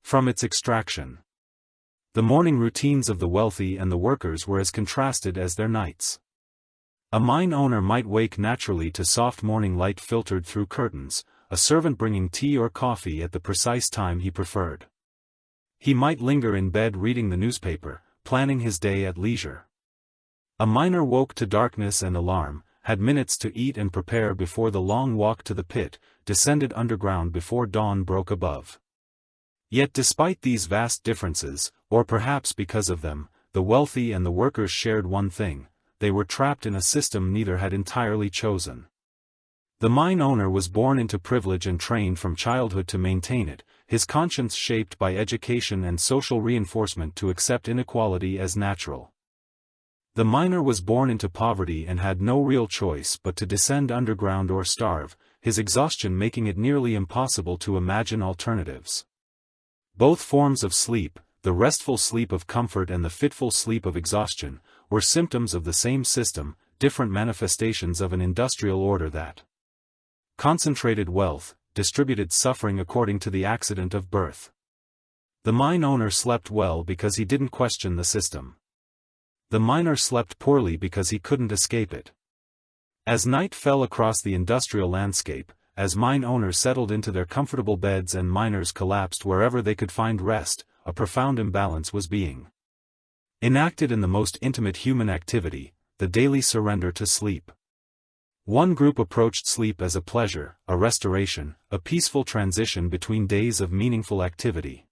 from its extraction. The morning routines of the wealthy and the workers were as contrasted as their nights. A mine owner might wake naturally to soft morning light filtered through curtains, a servant bringing tea or coffee at the precise time he preferred. He might linger in bed reading the newspaper, planning his day at leisure. A miner woke to darkness and alarm, had minutes to eat and prepare before the long walk to the pit, descended underground before dawn broke above. Yet despite these vast differences, or perhaps because of them, the wealthy and the workers shared one thing: they were trapped in a system neither had entirely chosen. The mine owner was born into privilege and trained from childhood to maintain it, his conscience shaped by education and social reinforcement to accept inequality as natural. The miner was born into poverty and had no real choice but to descend underground or starve, his exhaustion making it nearly impossible to imagine alternatives. Both forms of sleep, the restful sleep of comfort and the fitful sleep of exhaustion, were symptoms of the same system, different manifestations of an industrial order that concentrated wealth, distributed suffering according to the accident of birth. The mine owner slept well because he didn't question the system. The miner slept poorly because he couldn't escape it. As night fell across the industrial landscape, as mine owners settled into their comfortable beds and miners collapsed wherever they could find rest, a profound imbalance was being enacted in the most intimate human activity, the daily surrender to sleep. One group approached sleep as a pleasure, a restoration, a peaceful transition between days of meaningful activity.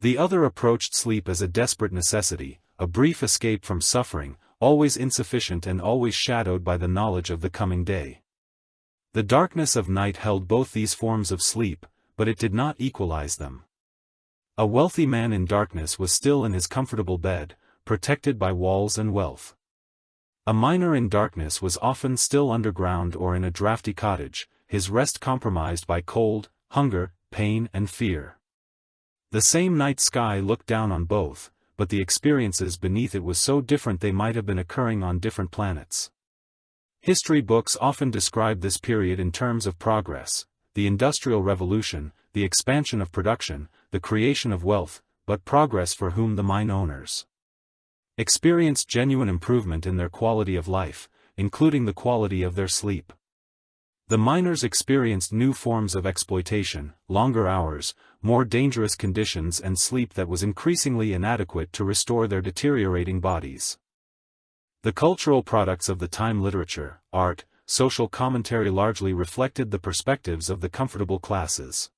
The other approached sleep as a desperate necessity, a brief escape from suffering, always insufficient and always shadowed by the knowledge of the coming day. The darkness of night held both these forms of sleep, but it did not equalize them. A wealthy man in darkness was still in his comfortable bed, protected by walls and wealth. A miner in darkness was often still underground or in a drafty cottage, his rest compromised by cold, hunger, pain and fear. The same night sky looked down on both, but the experiences beneath it was so different they might have been occurring on different planets. History books often describe this period in terms of progress: the Industrial Revolution, the expansion of production, the creation of wealth, but progress for whom the mine owners experienced genuine improvement in their quality of life, including the quality of their sleep. The miners experienced new forms of exploitation, longer hours, more dangerous conditions and sleep that was increasingly inadequate to restore their deteriorating bodies. The cultural products of the time, literature, art, social commentary, largely reflected the perspectives of the comfortable classes.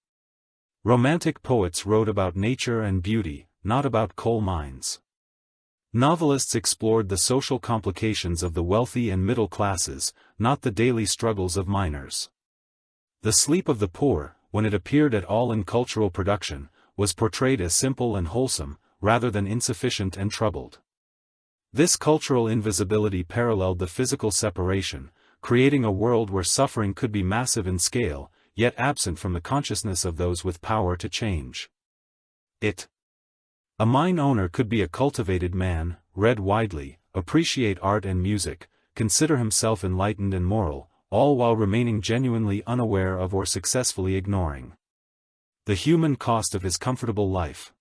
Romantic poets wrote about nature and beauty, not about coal mines. Novelists explored the social complications of the wealthy and middle classes, not the daily struggles of miners. The sleep of the poor, when it appeared at all in cultural production, was portrayed as simple and wholesome, rather than insufficient and troubled. This cultural invisibility paralleled the physical separation, creating a world where suffering could be massive in scale, yet absent from the consciousness of those with power to change it. A mine owner could be a cultivated man, read widely, appreciate art and music, consider himself enlightened and moral, all while remaining genuinely unaware of or successfully ignoring the human cost of his comfortable life.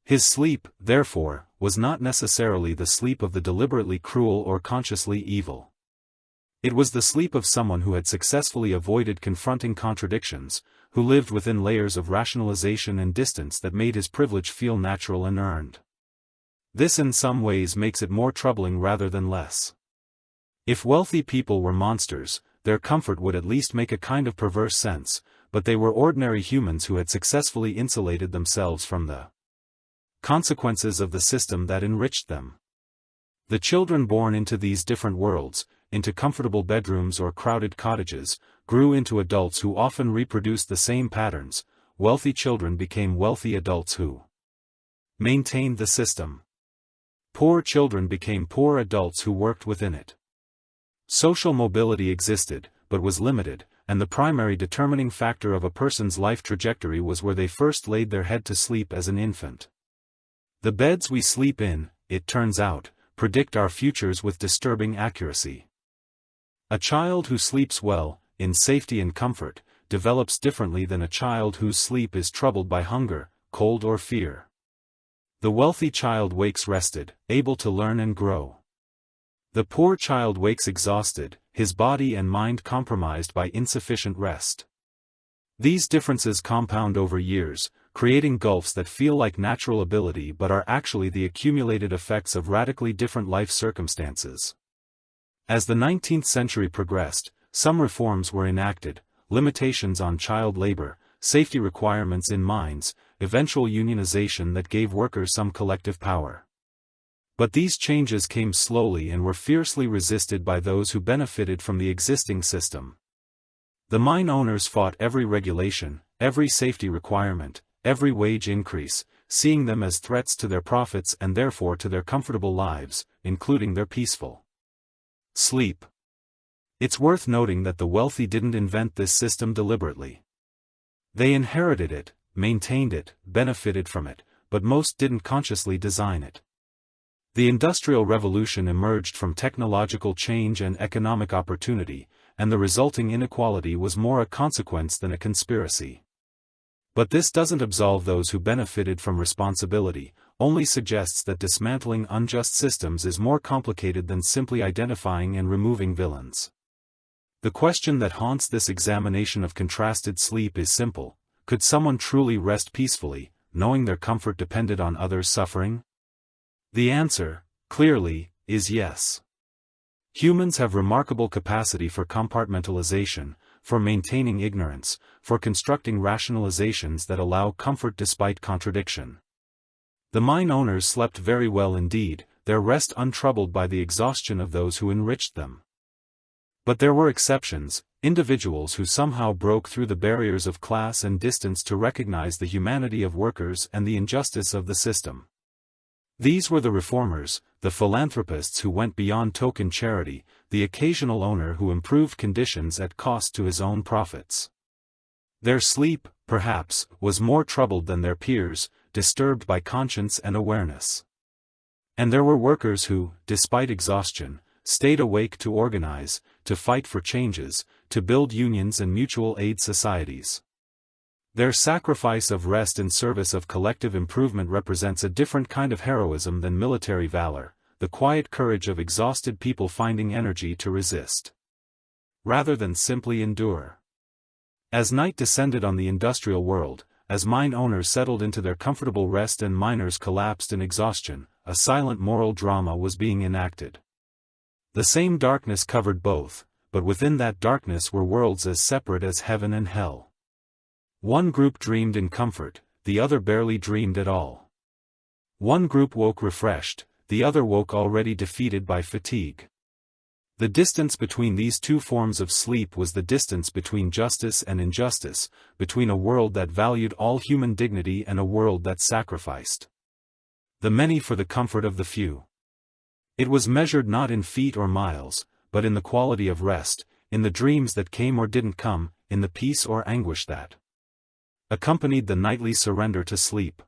His sleep, therefore, was not necessarily the sleep of the deliberately cruel or consciously evil. It was the sleep of someone who had successfully avoided confronting contradictions, who lived within layers of rationalization and distance that made his privilege feel natural and earned. This in some ways makes it more troubling rather than less. If wealthy people were monsters, their comfort would at least make a kind of perverse sense, but they were ordinary humans who had successfully insulated themselves from the consequences of the system that enriched them. The children born into these different worlds, into comfortable bedrooms or crowded cottages, grew into adults who often reproduced the same patterns. Wealthy children became wealthy adults who maintained the system. Poor children became poor adults who worked within it. Social mobility existed, but was limited, and the primary determining factor of a person's life trajectory was where they first laid their head to sleep as an infant. The beds we sleep in, it turns out, predict our futures with disturbing accuracy. A child who sleeps well, in safety and comfort, develops differently than a child whose sleep is troubled by hunger, cold or fear. The wealthy child wakes rested, able to learn and grow. The poor child wakes exhausted, his body and mind compromised by insufficient rest. These differences compound over years, creating gulfs that feel like natural ability but are actually the accumulated effects of radically different life circumstances. As the 19th century progressed, some reforms were enacted, limitations on child labor, safety requirements in mines, eventual unionization that gave workers some collective power. But these changes came slowly and were fiercely resisted by those who benefited from the existing system. The mine owners fought every regulation, every safety requirement, every wage increase, seeing them as threats to their profits and therefore to their comfortable lives, including their peaceful sleep. It's worth noting that the wealthy didn't invent this system deliberately. They inherited it, maintained it, benefited from it, but most didn't consciously design it. The Industrial Revolution emerged from technological change and economic opportunity, and the resulting inequality was more a consequence than a conspiracy. But this doesn't absolve those who benefited from responsibility, only suggests that dismantling unjust systems is more complicated than simply identifying and removing villains. The question that haunts this examination of contrasted sleep is simple: could someone truly rest peacefully, knowing their comfort depended on others' suffering? The answer, clearly, is yes. Humans have remarkable capacity for compartmentalization, for maintaining ignorance, for constructing rationalizations that allow comfort despite contradiction. The mine owners slept very well indeed, their rest untroubled by the exhaustion of those who enriched them. But there were exceptions, individuals who somehow broke through the barriers of class and distance to recognize the humanity of workers and the injustice of the system. These were the reformers, the philanthropists who went beyond token charity, the occasional owner who improved conditions at cost to his own profits. Their sleep, perhaps, was more troubled than their peers, disturbed by conscience and awareness. And there were workers who, despite exhaustion, stayed awake to organize, to fight for changes, to build unions and mutual aid societies. Their sacrifice of rest in service of collective improvement represents a different kind of heroism than military valor, the quiet courage of exhausted people finding energy to resist, rather than simply endure. As night descended on the industrial world, as mine owners settled into their comfortable rest and miners collapsed in exhaustion, a silent moral drama was being enacted. The same darkness covered both, but within that darkness were worlds as separate as heaven and hell. One group dreamed in comfort, the other barely dreamed at all. One group woke refreshed, the other woke already defeated by fatigue. The distance between these two forms of sleep was the distance between justice and injustice, between a world that valued all human dignity and a world that sacrificed the many for the comfort of the few. It was measured not in feet or miles, but in the quality of rest, in the dreams that came or didn't come, in the peace or anguish that accompanied the nightly surrender to sleep.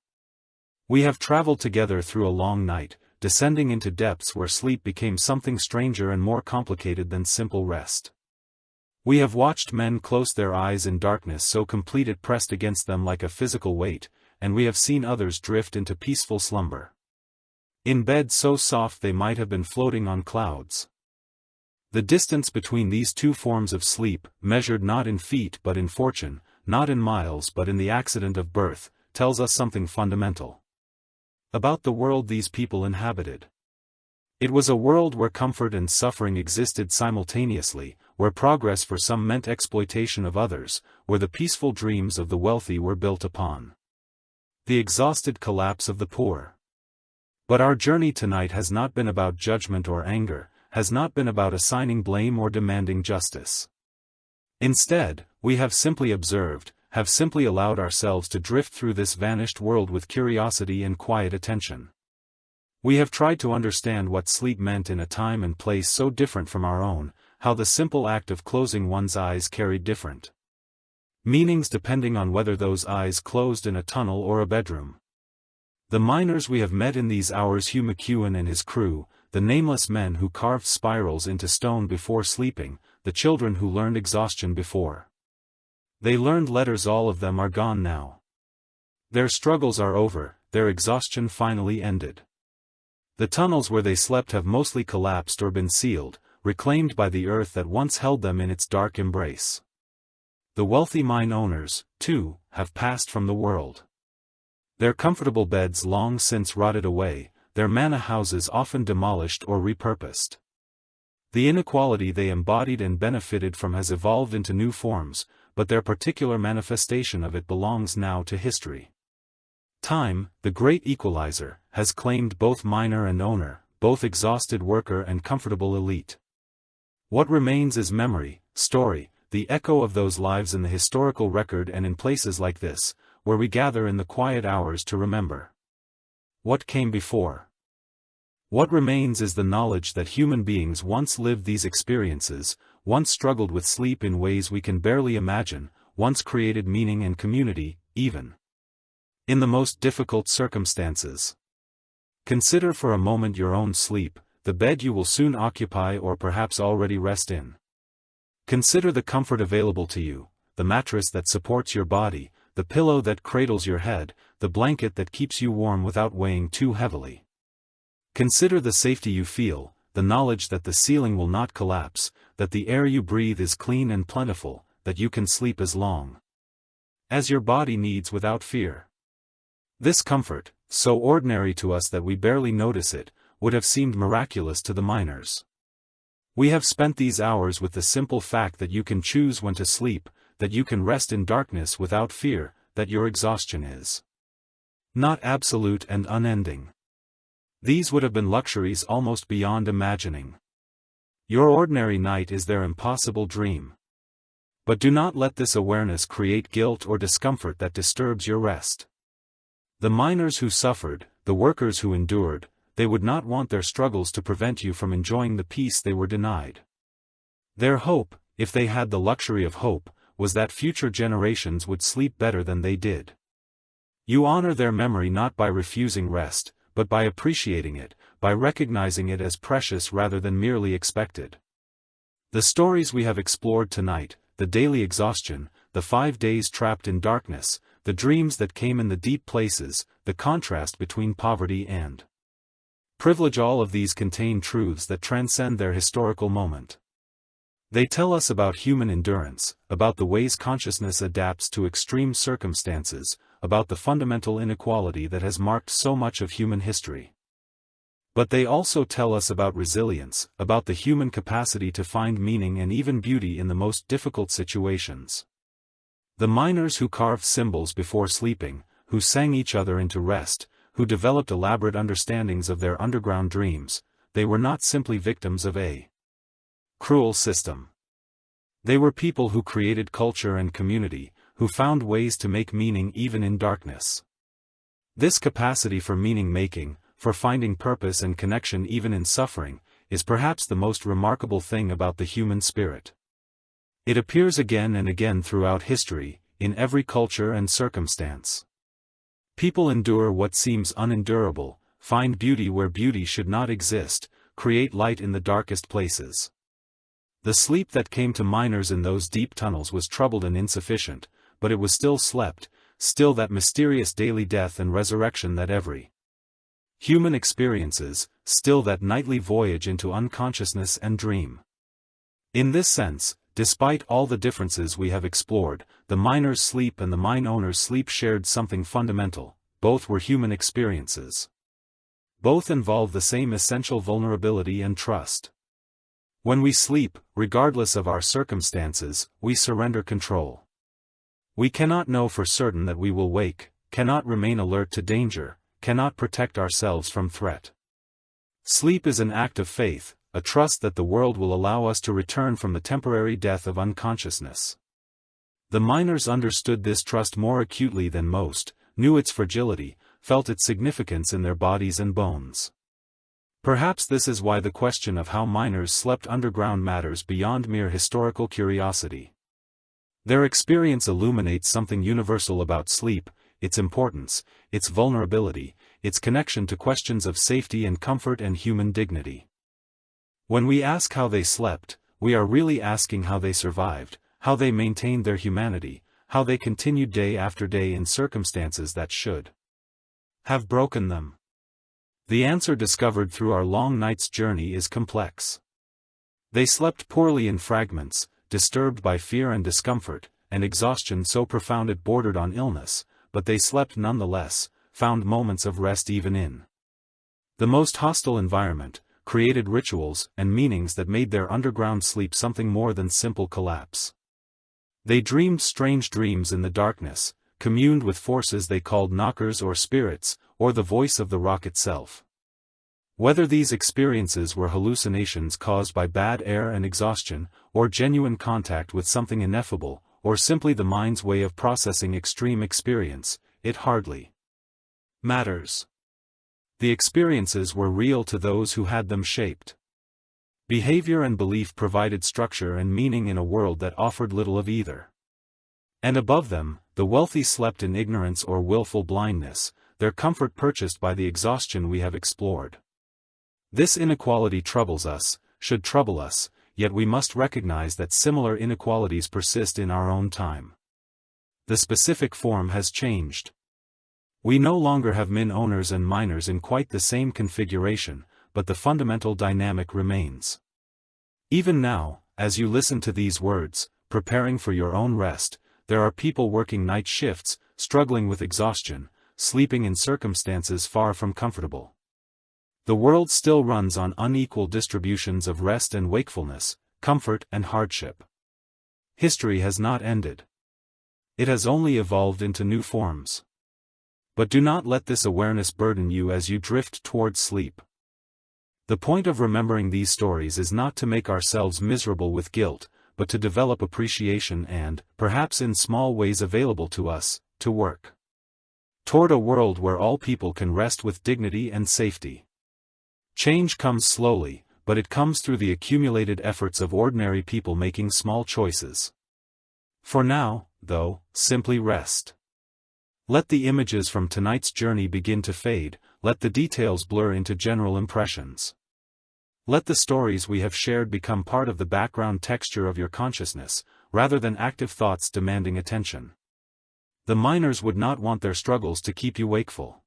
We have traveled together through a long night, descending into depths where sleep became something stranger and more complicated than simple rest. We have watched men close their eyes in darkness so complete it pressed against them like a physical weight, and we have seen others drift into peaceful slumber in bed so soft they might have been floating on clouds. The distance between these two forms of sleep, measured not in feet but in fortune, not in miles but in the accident of birth, tells us something fundamental about the world these people inhabited. It was a world where comfort and suffering existed simultaneously, where progress for some meant exploitation of others, where the peaceful dreams of the wealthy were built upon the exhausted collapse of the poor. But our journey tonight has not been about judgment or anger, has not been about assigning blame or demanding justice. Instead, we have simply observed, have simply allowed ourselves to drift through this vanished world with curiosity and quiet attention. We have tried to understand what sleep meant in a time and place so different from our own, how the simple act of closing one's eyes carried different meanings depending on whether those eyes closed in a tunnel or a bedroom. The miners we have met in these hours, Hugh McEwen and his crew, the nameless men who carved spirals into stone before sleeping, the children who learned exhaustion before they learned letters, all of them are gone now. Their struggles are over, their exhaustion finally ended. The tunnels where they slept have mostly collapsed or been sealed, reclaimed by the earth that once held them in its dark embrace. The wealthy mine owners, too, have passed from the world. Their comfortable beds long since rotted away, their manna houses often demolished or repurposed. The inequality they embodied and benefited from has evolved into new forms, but their particular manifestation of it belongs now to history. Time, the great equalizer, has claimed both miner and owner, both exhausted worker and comfortable elite. What remains is memory, story, the echo of those lives in the historical record and in places like this, where we gather in the quiet hours to remember what came before. What remains is the knowledge that human beings once lived these experiences, once struggled with sleep in ways we can barely imagine, once created meaning and community, even in the most difficult circumstances. Consider for a moment your own sleep, the bed you will soon occupy or perhaps already rest in. Consider the comfort available to you, the mattress that supports your body, the pillow that cradles your head, the blanket that keeps you warm without weighing too heavily. Consider the safety you feel, the knowledge that the ceiling will not collapse, that the air you breathe is clean and plentiful, that you can sleep as long as your body needs without fear. This comfort, so ordinary to us that we barely notice it, would have seemed miraculous to the miners. We have spent these hours with the simple fact that you can choose when to sleep, that you can rest in darkness without fear, that your exhaustion is not absolute and unending. These would have been luxuries almost beyond imagining. Your ordinary night is their impossible dream. But do not let this awareness create guilt or discomfort that disturbs your rest. The miners who suffered, the workers who endured, they would not want their struggles to prevent you from enjoying the peace they were denied. Their hope, if they had the luxury of hope, was that future generations would sleep better than they did. You honor their memory not by refusing rest, but by appreciating it, by recognizing it as precious rather than merely expected. The stories we have explored tonight, the daily exhaustion, the 5 days trapped in darkness, the dreams that came in the deep places, the contrast between poverty and privilege, all of these contain truths that transcend their historical moment. They tell us about human endurance, about the ways consciousness adapts to extreme circumstances, about the fundamental inequality that has marked so much of human history. But they also tell us about resilience, about the human capacity to find meaning and even beauty in the most difficult situations. The miners who carved symbols before sleeping, who sang each other into rest, who developed elaborate understandings of their underground dreams. They were not simply victims of a cruel system. They were people who created culture and community, who found ways to make meaning even in darkness. This capacity for meaning-making, for finding purpose and connection even in suffering, is perhaps the most remarkable thing about the human spirit. It appears again and again throughout history, in every culture and circumstance. People endure what seems unendurable, find beauty where beauty should not exist, create light in the darkest places. The sleep that came to miners in those deep tunnels was troubled and insufficient, but it was still slept, still that mysterious daily death and resurrection that every human experiences, still that nightly voyage into unconsciousness and dream. In this sense, despite all the differences we have explored, the miner's sleep and the mine owner's sleep shared something fundamental. Both were human experiences. Both involve the same essential vulnerability and trust. When we sleep, regardless of our circumstances, we surrender control. We cannot know for certain that we will wake, cannot remain alert to danger, cannot protect ourselves from threat. Sleep is an act of faith, a trust that the world will allow us to return from the temporary death of unconsciousness. The miners understood this trust more acutely than most, knew its fragility, felt its significance in their bodies and bones. Perhaps this is why the question of how miners slept underground matters beyond mere historical curiosity. Their experience illuminates something universal about sleep, its importance, its vulnerability, its connection to questions of safety and comfort and human dignity. When we ask how they slept, we are really asking how they survived, how they maintained their humanity, how they continued day after day in circumstances that should have broken them. The answer discovered through our long night's journey is complex. They slept poorly in fragments, disturbed by fear and discomfort, and exhaustion so profound it bordered on illness, but they slept nonetheless, found moments of rest even in the most hostile environment, created rituals and meanings that made their underground sleep something more than simple collapse. They dreamed strange dreams in the darkness, communed with forces they called knockers or spirits, or the voice of the rock itself. Whether these experiences were hallucinations caused by bad air and exhaustion, or genuine contact with something ineffable, or simply the mind's way of processing extreme experience, it hardly matters. The experiences were real to those who had them shaped. Behavior and belief provided structure and meaning in a world that offered little of either. And above them, the wealthy slept in ignorance or willful blindness, their comfort purchased by the exhaustion we have explored. This inequality troubles us, should trouble us, yet we must recognize that similar inequalities persist in our own time. The specific form has changed. We no longer have min owners and miners in quite the same configuration, but the fundamental dynamic remains. Even now, as you listen to these words, preparing for your own rest, there are people working night shifts, struggling with exhaustion, sleeping in circumstances far from comfortable. The world still runs on unequal distributions of rest and wakefulness, comfort and hardship. History has not ended. It has only evolved into new forms. But do not let this awareness burden you as you drift towards sleep. The point of remembering these stories is not to make ourselves miserable with guilt, but to develop appreciation and, perhaps in small ways available to us, to work toward a world where all people can rest with dignity and safety. Change comes slowly, but it comes through the accumulated efforts of ordinary people making small choices. For now, though, simply rest. Let the images from tonight's journey begin to fade, let the details blur into general impressions. Let the stories we have shared become part of the background texture of your consciousness, rather than active thoughts demanding attention. The miners would not want their struggles to keep you wakeful.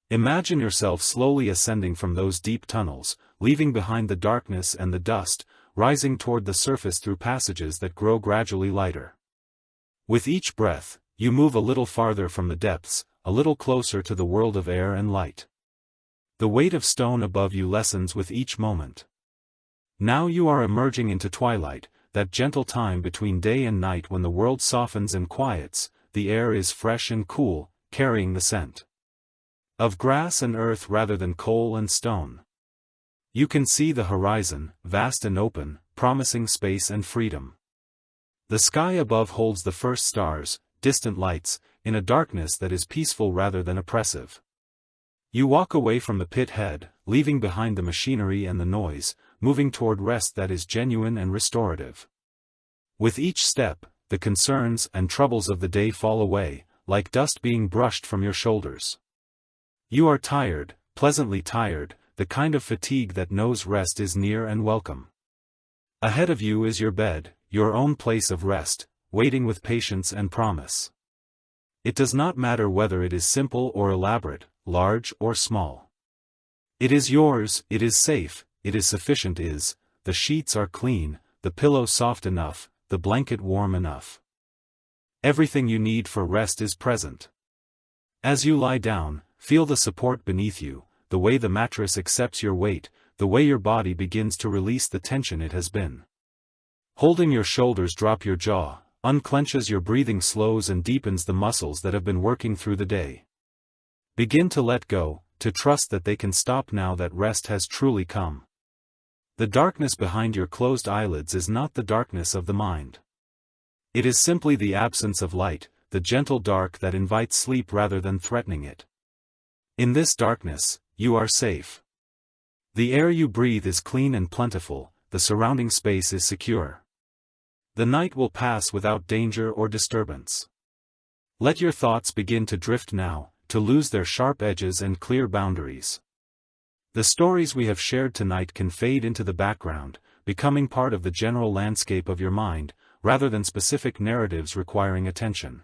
Imagine yourself slowly ascending from those deep tunnels, leaving behind the darkness and the dust, rising toward the surface through passages that grow gradually lighter. With each breath, you move a little farther from the depths, a little closer to the world of air and light. The weight of stone above you lessens with each moment. Now you are emerging into twilight, that gentle time between day and night when the world softens and quiets, the air is fresh and cool, carrying the scent Of grass and earth rather than coal and stone. You can see the horizon, vast and open, promising space and freedom. The sky above holds the first stars, distant lights, in a darkness that is peaceful rather than oppressive. You walk away from the pit head, leaving behind the machinery and the noise, moving toward rest that is genuine and restorative. With each step, the concerns and troubles of the day fall away, like dust being brushed from your shoulders. You are tired, pleasantly tired, the kind of fatigue that knows rest is near and welcome. Ahead of you is your bed, your own place of rest, waiting with patience and promise. It does not matter whether it is simple or elaborate, large or small. It is yours, it is safe, it is sufficient the sheets are clean, the pillow soft enough, the blanket warm enough. Everything you need for rest is present. As you lie down, feel the support beneath you, the way the mattress accepts your weight, the way your body begins to release the tension it has been. Holding your shoulders, drop your jaw, unclenches your breathing, slows and deepens the muscles that have been working through the day. Begin to let go, to trust that they can stop now that rest has truly come. The darkness behind your closed eyelids is not the darkness of the mind. It is simply the absence of light, the gentle dark that invites sleep rather than threatening it. In this darkness, you are safe. The air you breathe is clean and plentiful, the surrounding space is secure. The night will pass without danger or disturbance. Let your thoughts begin to drift now, to lose their sharp edges and clear boundaries. The stories we have shared tonight can fade into the background, becoming part of the general landscape of your mind, rather than specific narratives requiring attention.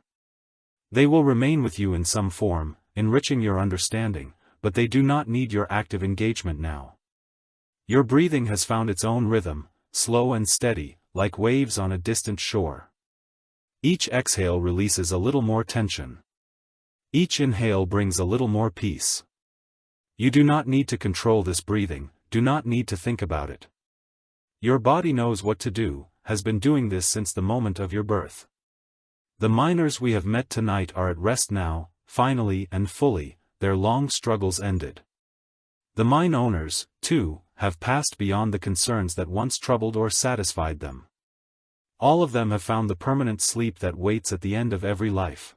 They will remain with you in some form, enriching your understanding, but they do not need your active engagement now. Your breathing has found its own rhythm, slow and steady, like waves on a distant shore. Each exhale releases a little more tension. Each inhale brings a little more peace. You do not need to control this breathing, do not need to think about it. Your body knows what to do, has been doing this since the moment of your birth. The miners we have met tonight are at rest now, finally and fully, their long struggles ended. The mine owners, too, have passed beyond the concerns that once troubled or satisfied them. All of them have found the permanent sleep that waits at the end of every life.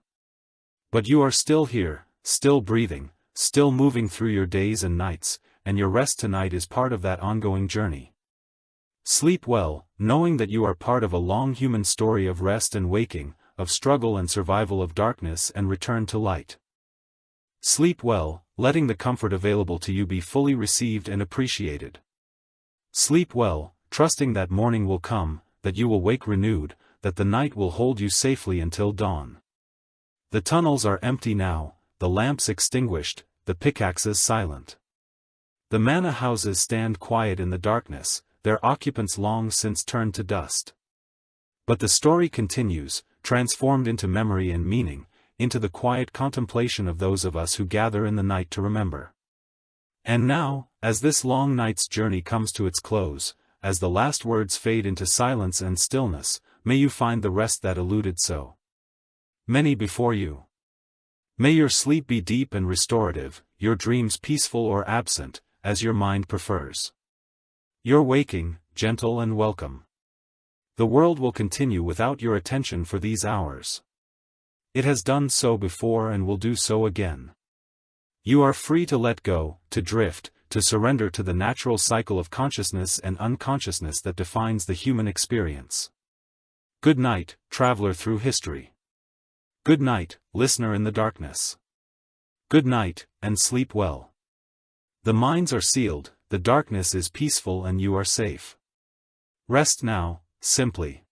But you are still here, still breathing, still moving through your days and nights, and your rest tonight is part of that ongoing journey. Sleep well, knowing that you are part of a long human story of rest and waking, of struggle and survival, of darkness and return to light. Sleep well, letting the comfort available to you be fully received and appreciated. Sleep well, trusting that morning will come, that you will wake renewed, that the night will hold you safely until dawn. The tunnels are empty now, the lamps extinguished, the pickaxes silent. The manna houses stand quiet in the darkness, their occupants long since turned to dust. But the story continues, transformed into memory and meaning, into the quiet contemplation of those of us who gather in the night to remember. And now, as this long night's journey comes to its close, as the last words fade into silence and stillness, may you find the rest that eluded so many before you. May your sleep be deep and restorative, your dreams peaceful or absent, as your mind prefers. Your waking, gentle and welcome. The world will continue without your attention for these hours. It has done so before and will do so again. You are free to let go, to drift, to surrender to the natural cycle of consciousness and unconsciousness that defines the human experience. Good night, traveler through history. Good night, listener in the darkness. Good night, and sleep well. The minds are sealed, the darkness is peaceful and you are safe. Rest now, simply.